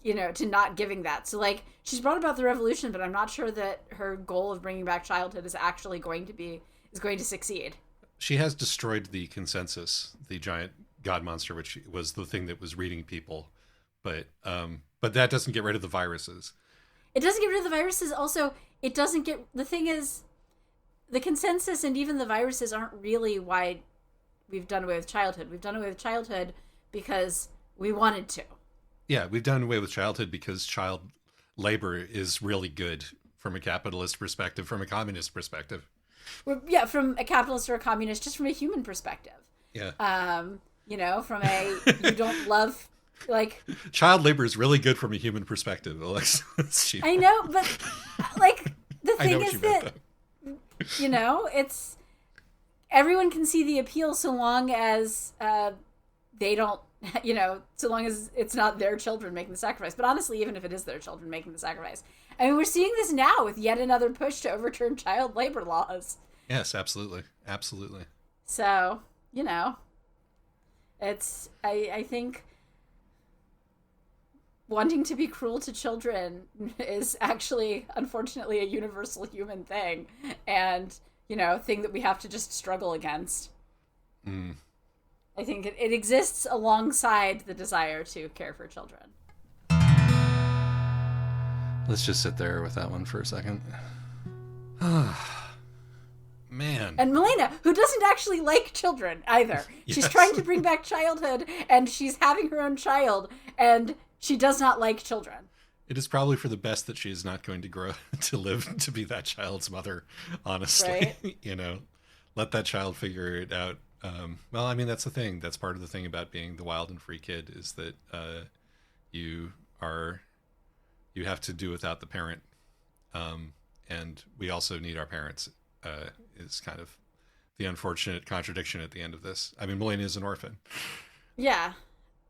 giving that. So, like, she's brought about the revolution, but I'm not sure that her goal of bringing back childhood is actually going to succeed. She has destroyed the consensus, the giant god monster, which was the thing that was reading people, but that doesn't get rid of the viruses. It doesn't get rid of the viruses. Also, it doesn't get. The thing is, the consensus and even the viruses aren't really why we've done away with childhood. We've done away with childhood because we wanted to. Yeah, we've done away with childhood because child labor is really good from a capitalist perspective, from a communist perspective. Yeah, from a capitalist or a communist, just from a human perspective. Yeah. You know, from a you don't love, like, child labor is really good from a human perspective, Alexa. I know, but like the thing is that you know, it's everyone can see the appeal so long as they don't, you know, so long as it's not their children making the sacrifice. But honestly, even if it is their children making the sacrifice, I mean, we're seeing this now with yet another push to overturn child labor laws. Yes, absolutely. Absolutely. So, you know, it's, I think wanting to be cruel to children is actually, unfortunately, a universal human thing. And, you know, a thing that we have to just struggle against. I think it exists alongside the desire to care for children. Let's just sit there with that one for a second. Man. And Melena, who doesn't actually like children either. Yes. She's trying to bring back childhood, and she's having her own child, and she does not like children. It is probably for the best that she is not going to grow to live to be that child's mother, honestly. Right? You know, let that child figure it out. Well, I mean, that's the thing. That's part of the thing about being the wild and free kid, is that you have to do without the parent. And we also need our parents, is kind of the unfortunate contradiction at the end of this. I mean, Melena is an orphan. Yeah.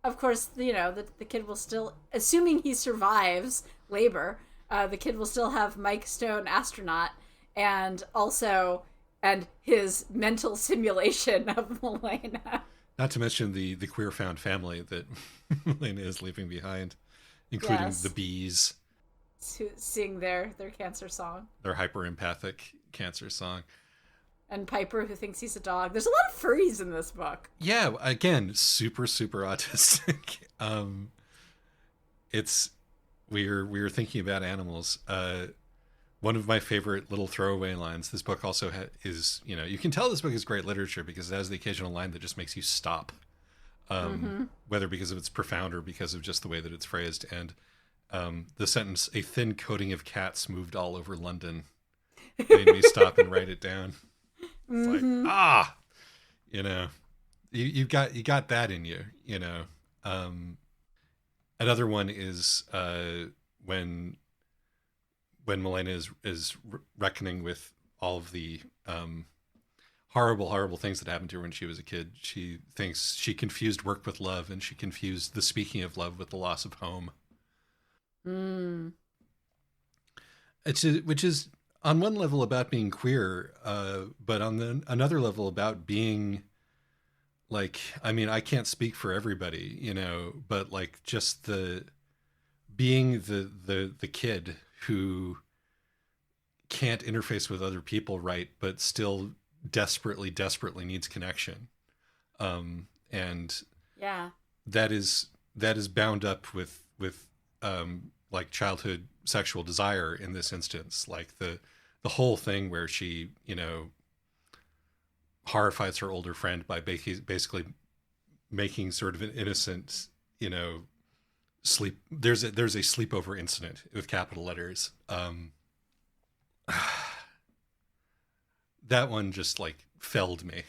Of course, you know, the kid will still, assuming he survives labor, the kid will still have Mike Stone, astronaut, and his mental simulation of Melena. Not to mention the queer found family that Melena is leaving behind, including the bees. To sing their cancer song. Their hyper-empathic cancer song. And Piper, who thinks he's a dog. There's a lot of furries in this book. Yeah, again, super, super autistic. We were thinking about animals. one of my favorite little throwaway lines. This book also is, you can tell this book is great literature because it has the occasional line that just makes you stop, whether because of its profound or because of just the way that it's phrased. And the sentence, "A thin coating of cats moved all over London," made me stop and write it down. It's like, you got that in you, Another one is when Milena is reckoning with all of the horrible things that happened to her when she was a kid. She thinks she confused work with love, and she confused the speaking of love with the loss of home. Which is on one level about being queer, but on another level about being like, I mean, I can't speak for everybody, but like just being the kid who can't interface with other people, right, but still desperately needs connection, and that is bound up with like childhood sexual desire in this instance, like the whole thing where she horrifies her older friend by basically making sort of an innocent sleep. There's a sleepover incident with capital letters. That one just like felled me.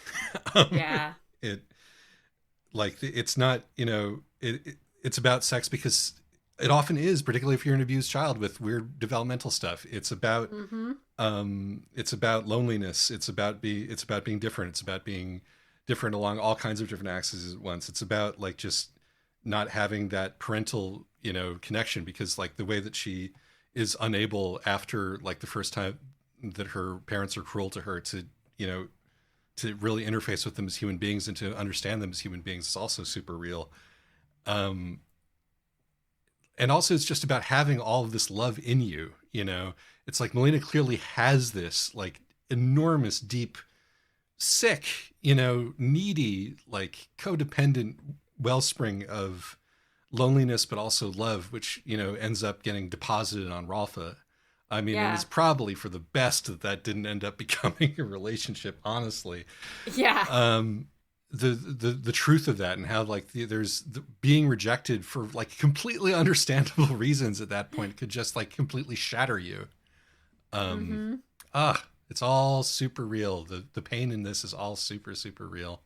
It's not, it's about sex because it often is, particularly if you're an abused child with weird developmental stuff. It's about it's about loneliness. It's about being different. It's about being different along all kinds of different axes at once. It's about like just not having that parental, connection, because like the way that she is unable after like the first time that her parents are cruel to her to really interface with them as human beings and to understand them as human beings is also super real. And also it's just about having all of this love in you, It's like Milena clearly has this like enormous, deep, sick, needy, like codependent wellspring of loneliness, but also love, which, ends up getting deposited on Rolfa. I mean, it's probably for the best that didn't end up becoming a relationship, honestly. Yeah. The truth of that and how like there's being rejected for like completely understandable reasons at that point could just like completely shatter you. It's all super real. The pain in this is all super real,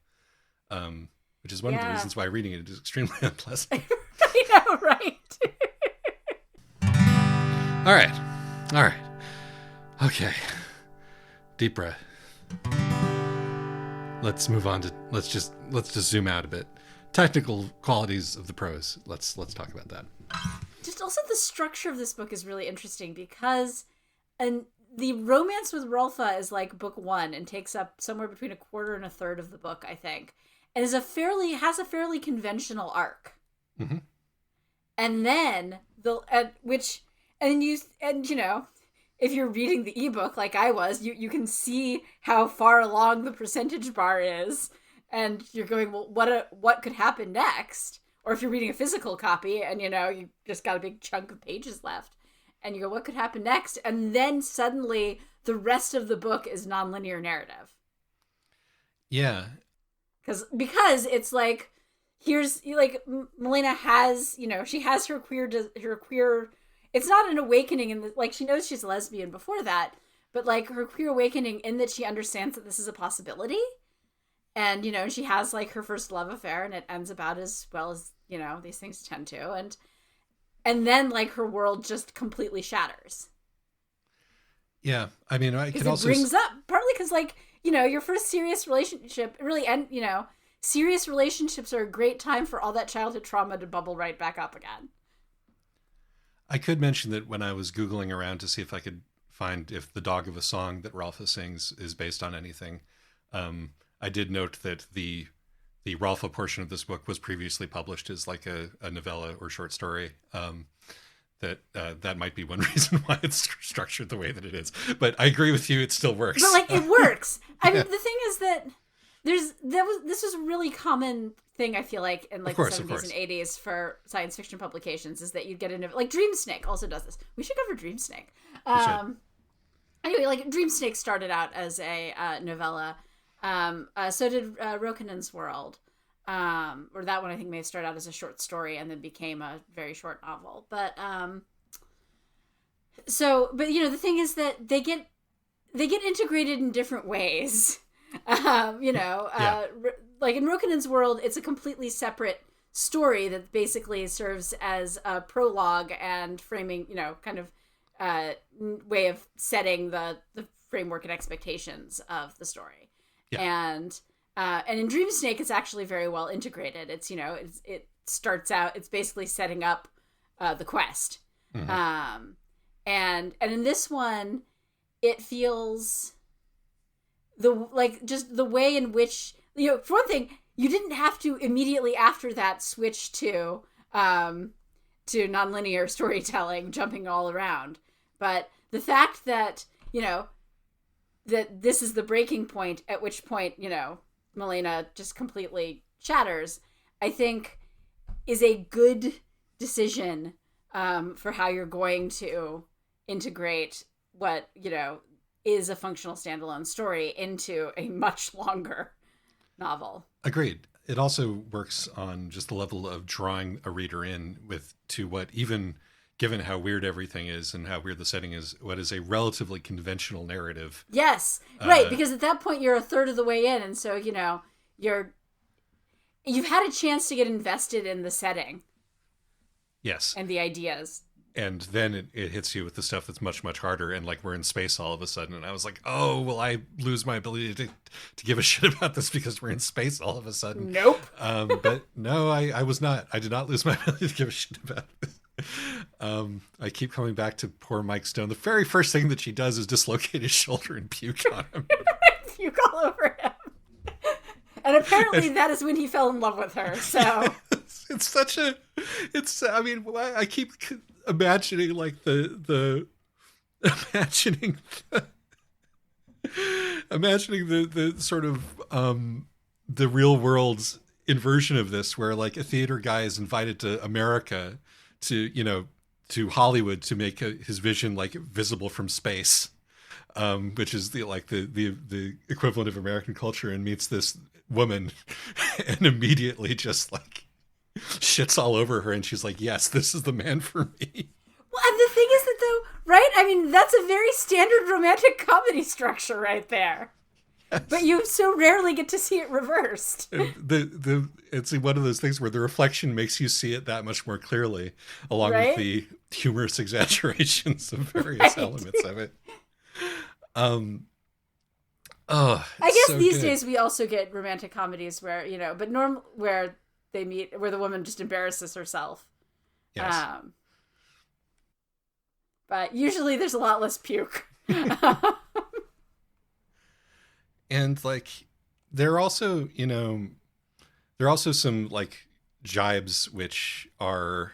which is one of the reasons why reading it is extremely unpleasant. I know, right? all right, okay, deep breath. Let's move on to let's just zoom out a bit. Technical qualities of the prose. Let's talk about that. Just also the structure of this book is really interesting because the romance with Rolfa is like book 1 and takes up somewhere between a quarter and a third of the book, I think, and has a fairly conventional arc. Mm-hmm. And then if you're reading the ebook like I was, you can see how far along the percentage bar is, and you're going, well, what could happen next? Or if you're reading a physical copy and you just got a big chunk of pages left, and you go, what could happen next? And then suddenly the rest of the book is nonlinear narrative. Yeah, because it's like here's like Milena has she has her queer. It's not an awakening like she knows she's a lesbian before that, but like her queer awakening in that she understands that this is a possibility. And, she has like her first love affair and it ends about as well as, these things tend to. And then like her world just completely shatters. Yeah. I mean, I could also brings up partly because like, your first serious relationship really, and serious relationships are a great time for all that childhood trauma to bubble right back up again. I could mention that when I was Googling around to see if I could find if the dog of a song that Rolfa sings is based on anything, I did note that the Rolfa portion of this book was previously published as like a novella or short story. That might be one reason why it's structured the way that it is. But I agree with you; it still works. But like it works. I mean, the thing is that this was a really common thing, I feel like, in like the 70s and 80s for science fiction publications, is that you'd get into like Dream Snake also does this. We should cover Dream Snake. Anyway, like Dream Snake started out as a novella. So did Rokinen's World. Or that one I think may have started out as a short story and then became a very short novel. But but the thing is that they get integrated in different ways. Like in Rokinen's World, it's a completely separate story that basically serves as a prologue and framing, kind of way of setting the framework and expectations of the story. Yeah. And in Dream Snake, it's actually very well integrated. It's, it starts out, it's basically setting up the quest. Mm-hmm. And in this one, it feels just the way in which, for one thing, you didn't have to immediately after that switch to nonlinear storytelling, jumping all around. But the fact that, that this is the breaking point, at which point, Milena just completely shatters, I think is a good decision for how you're going to integrate what, is a functional standalone story into a much longer novel. Agreed. It also works on just the level of drawing a reader in to what, even given how weird everything is and how weird the setting is, what is a relatively conventional narrative. Yes, right. Because at that point you're a third of the way in, and so you've had a chance to get invested in the setting. Yes, and the ideas. And then it hits you with the stuff that's much, much harder. And like, we're in space all of a sudden. And I was like, oh, will I lose my ability to give a shit about this because we're in space all of a sudden? Nope. But no, I was not. I did not lose my ability to give a shit about this. I keep coming back to poor Mike Stone. The very first thing that she does is dislocate his shoulder and puke on him. Puke all over him. And apparently that is when he fell in love with her. So I keep imagining like imagining the sort of the real world's inversion of this, where like a theater guy is invited to America to Hollywood to make his vision like visible from space, which is the equivalent of American culture, and meets this woman and immediately just like shits all over her, and she's like, yes, this is the man for me. Well, and the thing is that though, right? I mean, that's a very standard romantic comedy structure right there. Yes. But you so rarely get to see it reversed. It's one of those things where the reflection makes you see it that much more clearly, along with the humorous exaggerations of various elements of it. I guess so these days we also get romantic comedies where, where they meet, where the woman just embarrasses herself. Yes. But usually there's a lot less puke. And like, there are also some like jibes which are,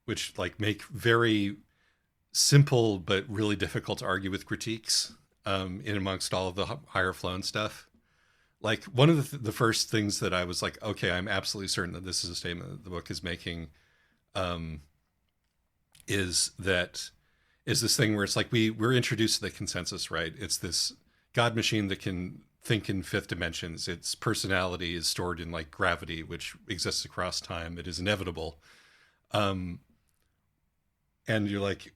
which like make very simple but really difficult to argue with critiques, in amongst all of the higher flown stuff. Like, one of the first things that I was like, okay, I'm absolutely certain that this is a statement that the book is making, is this thing where it's like we're introduced to the consensus, right? It's this God machine that can think in fifth dimensions. Its personality is stored in like gravity, which exists across time. It is inevitable. And you're like,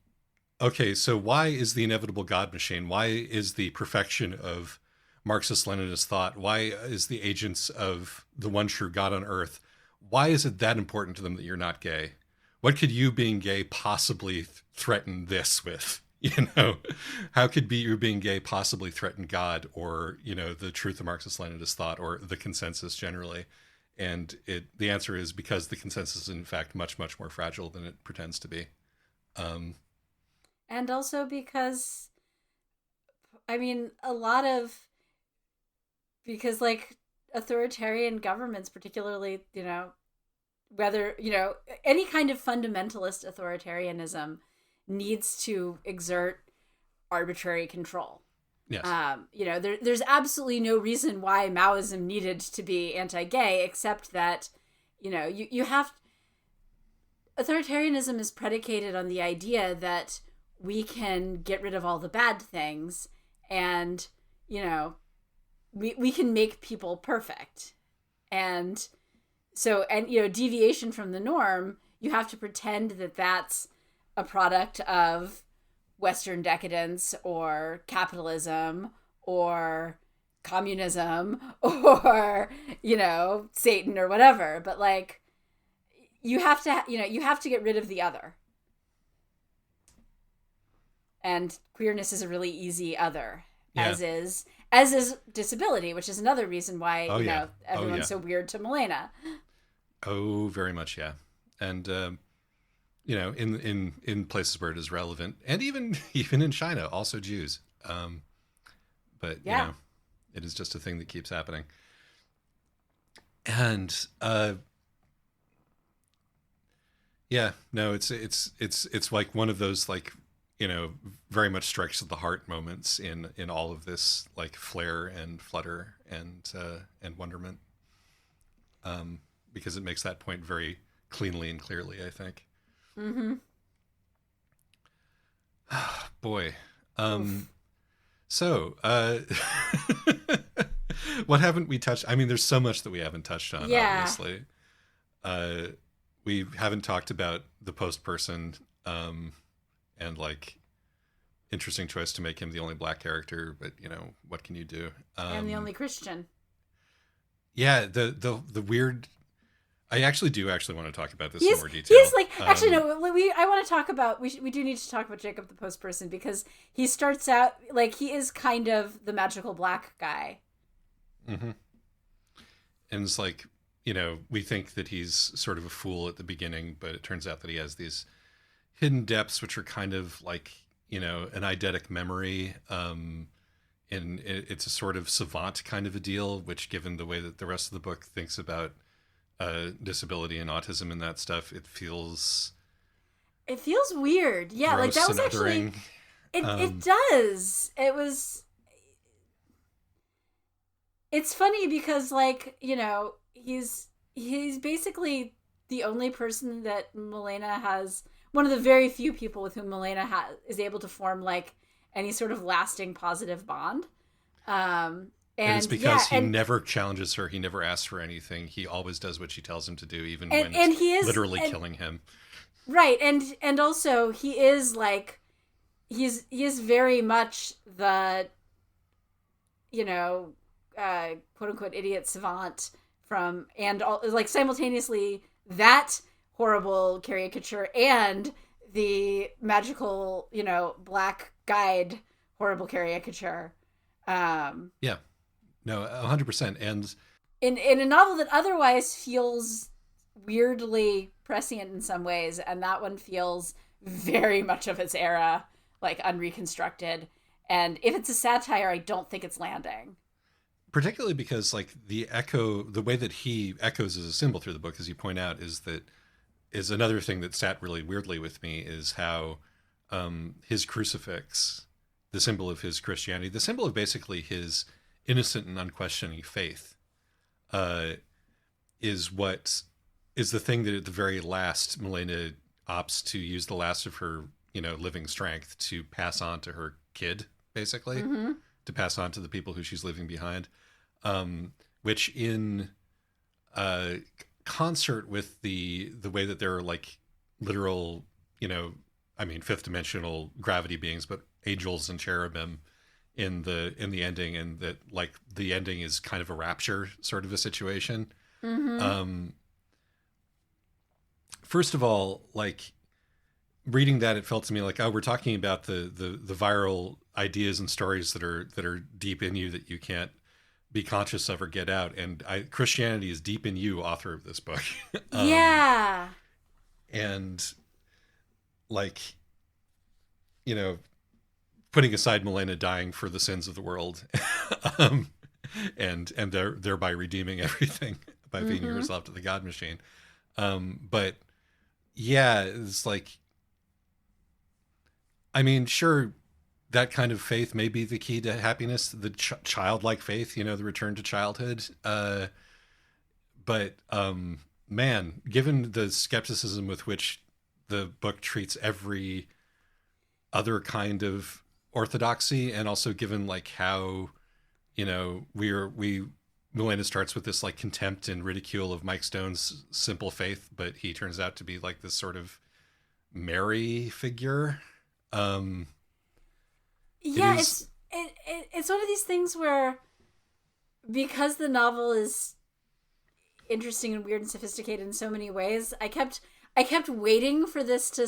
okay, so why is the inevitable God machine? Why is the perfection of Marxist-Leninist thought? Why is the agents of the one true God on earth? Why is it that important to them that you're not gay? What could you being gay possibly threaten this with? How could you being gay possibly threaten God, or, the truth of Marxist-Leninist thought, or the consensus generally? And the answer is because the consensus is in fact much, much more fragile than it pretends to be. And also because, because like authoritarian governments, particularly, whether, any kind of fundamentalist authoritarianism needs to exert arbitrary control. Yes. There's absolutely no reason why Maoism needed to be anti-gay, except that, you have, authoritarianism is predicated on the idea that we can get rid of all the bad things, and, you know, we can make people perfect. And so, and, you know, deviation from the norm, you have to pretend that that's a product of Western decadence or capitalism or communism or, you know, Satan or whatever. But like, you have to get rid of the other. And queerness is a really easy other, as is disability, which is another reason why everyone's so weird to Milena. Oh, very much, yeah. And you know, in places where it is relevant, and even in China, also Jews. But you know, it is just a thing that keeps happening. And yeah, no, it's like one of those, like, you know, very much strikes at the heart moments in all of this, like, flair and flutter and wonderment, because it makes that point very cleanly and clearly, I think. Mm-hmm. Boy. So, what haven't we touched? I mean, there's so much that we haven't touched on, obviously. We haven't talked about the post person, and, like, interesting choice to make him the only black character, but, you know, what can you do? And the only Christian. Yeah, the weird... I actually want to talk about this in more detail. He's like, actually, no, I want to talk about, we do need to talk about Jacob the post person, because he starts out, like, he is kind of the magical black guy. Mm-hmm. And it's like, you know, we think that he's sort of a fool at the beginning, but it turns out that he has these hidden depths, which are kind of like, you know, an eidetic memory. And it's a sort of savant kind of a deal, which, given the way that the rest of the book thinks about disability and autism and that stuff, it feels weird. Yeah, like that was actually it does. It's funny because, like, you know, he's basically the only person that Milena has, one of the very few people with whom Milena is able to form, like, any sort of lasting positive bond. And it's because he never challenges her. He never asks for anything. He always does what she tells him to do, even when it's literally killing him. Right. And also he is like, he is very much the, you know, quote unquote idiot savant from, and all, like, simultaneously that horrible caricature and the magical, you know, black guide horrible caricature. Yeah. No, 100%. And in a novel that otherwise feels weirdly prescient in some ways, and that one feels very much of its era, like unreconstructed. And if it's a satire, I don't think it's landing. Particularly because, like, the way that he echoes as a symbol through the book, as you point out, is another thing that sat really weirdly with me, is how his crucifix, the symbol of his Christianity, the symbol of basically his innocent and unquestioning faith, is the thing that at the very last Milena opts to use the last of her, you know, living strength to pass on to her kid, basically, to pass on to the people who she's leaving behind, which in concert with the way that there are, like, literal, you know, I mean, fifth dimensional gravity beings, but angels and cherubim in the ending, and that, like, the ending is kind of a rapture sort of a situation. First of all, like, reading that, it felt to me like, oh, we're talking about the viral ideas and stories that are deep in you that you can't be conscious of or get out. And Christianity is deep in you, author of this book. Yeah. And, like, you know, putting aside Milena dying for the sins of the world, and thereby redeeming everything by being herself to the God machine. But yeah, it's like, I mean, sure, that kind of faith may be the key to happiness, the childlike faith, you know, the return to childhood. But man, given the skepticism with which the book treats every other kind of orthodoxy, and also given like how, Milena starts with this like contempt and ridicule of Mike Stone's simple faith, but he turns out to be like this sort of Mary figure. Yeah, it's one of these things where, because the novel is interesting and weird and sophisticated in so many ways, I kept waiting for this to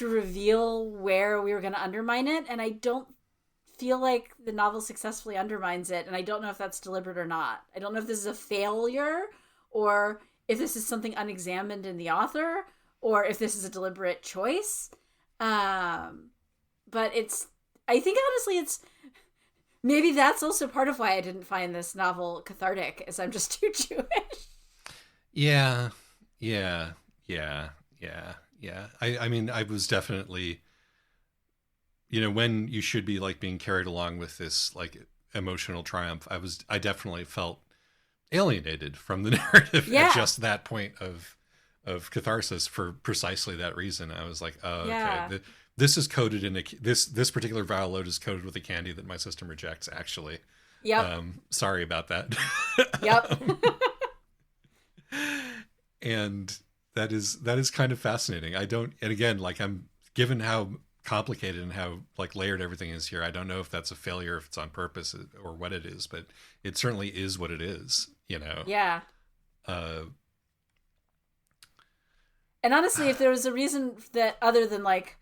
reveal where we were going to undermine it, and I don't feel like the novel successfully undermines it, and I don't know if that's deliberate or not. I don't know if this is a failure, or if this is something unexamined in the author, or if this is a deliberate choice. But I think honestly it's, maybe that's also part of why I didn't find this novel cathartic, is I'm just too Jewish. Yeah. I mean, I was definitely, when you should be like being carried along with this like emotional triumph, I definitely felt alienated from the narrative at just that point of catharsis for precisely that reason. I was like, oh, okay. This is coated in this particular vial load is coated with a candy that my system rejects, actually. Yep. Sorry about that. Yep. And that is kind of fascinating. And again, like, I'm given how complicated and how like layered everything is here, I don't know if that's a failure, if it's on purpose or what it is, but it certainly is what it is, Yeah. And honestly, if there was a reason that, other than like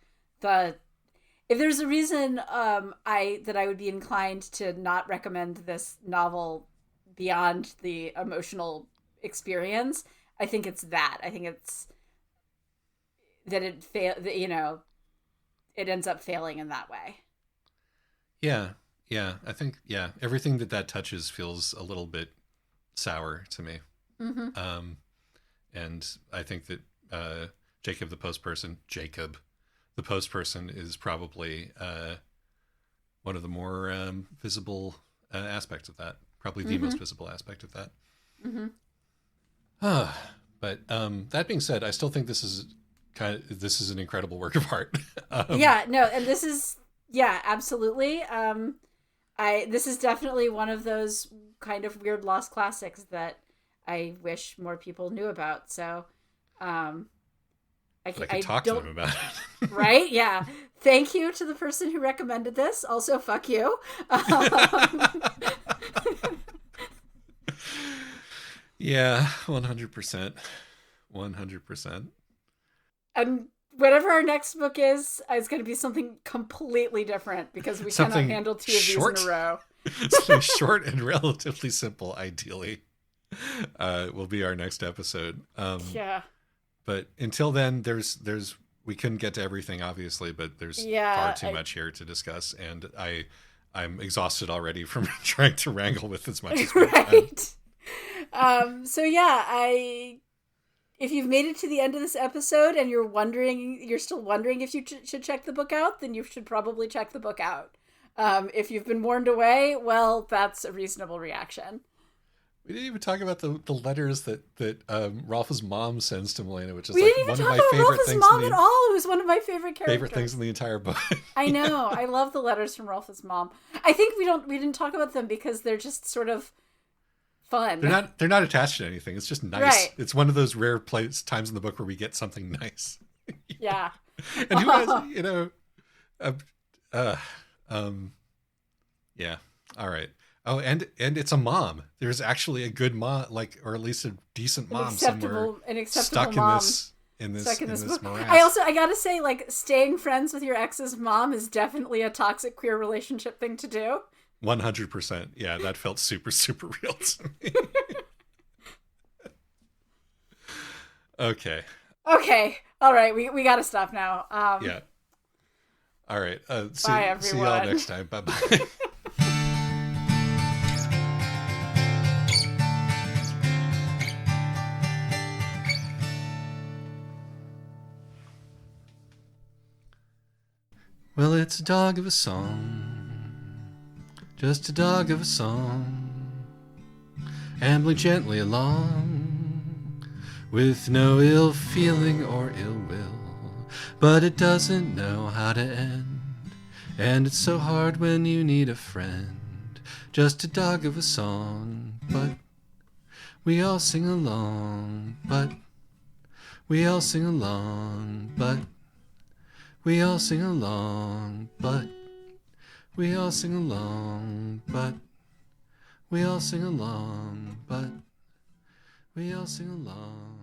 if there's a reason I would be inclined to not recommend this novel beyond the emotional experience, I think it's that. I think it's that it ends up failing in that way. Yeah. I think everything that touches feels a little bit sour to me. Mm-hmm. And I think that Jacob the Postperson is probably one of the more visible aspects of that. Probably the most visible aspect of that. Mm-hmm. But that being said, I still think this is an incredible work of art. And this is absolutely. This is definitely one of those kind of weird lost classics that I wish more people knew about. So, I could talk to them about it. Right? Yeah. Thank you to the person who recommended this. Also, fuck you. Yeah, 100%. 100%. And whatever our next book is going to be something completely different, because we cannot handle two of these in a row. Something short and relatively simple, ideally, will be our next episode. Yeah. But until then, we couldn't get to everything, obviously, but there's far too much here to discuss, and I'm exhausted already from trying to wrangle with as much as we can. Right. If you've made it to the end of this episode and you're still wondering if you should check the book out, then you should probably check the book out. If you've been warned away, well, that's a reasonable reaction. We didn't even talk about the letters that Rolf's mom sends to Milena, which is one of my favorite things. Mom at all, who's one of my favorite characters. Favorite things in the entire book. I know. I love the letters from Rolf's mom. I think we didn't talk about them because they're just sort of fun. They're not attached to anything. It's just nice. Right. It's one of those rare times in the book where we get something nice. Yeah. And who has, yeah. All right. Oh, and it's a mom. There's actually a good mom, or at least a decent mom somewhere stuck mom in this morass. I gotta say, staying friends with your ex's mom is definitely a toxic queer relationship thing to do. 100%. Yeah, that felt super, super real to me. Okay. All right. We gotta stop now. Yeah. All right. Bye, everyone. See y'all next time. Bye-bye. Well, it's a dog of a song, just a dog of a song, ambling gently along, with no ill feeling or ill will, but it doesn't know how to end. And it's so hard when you need a friend, just a dog of a song, but we all sing along, but we all sing along, but we all sing along, but we all sing along, but we all sing along, but we all sing along.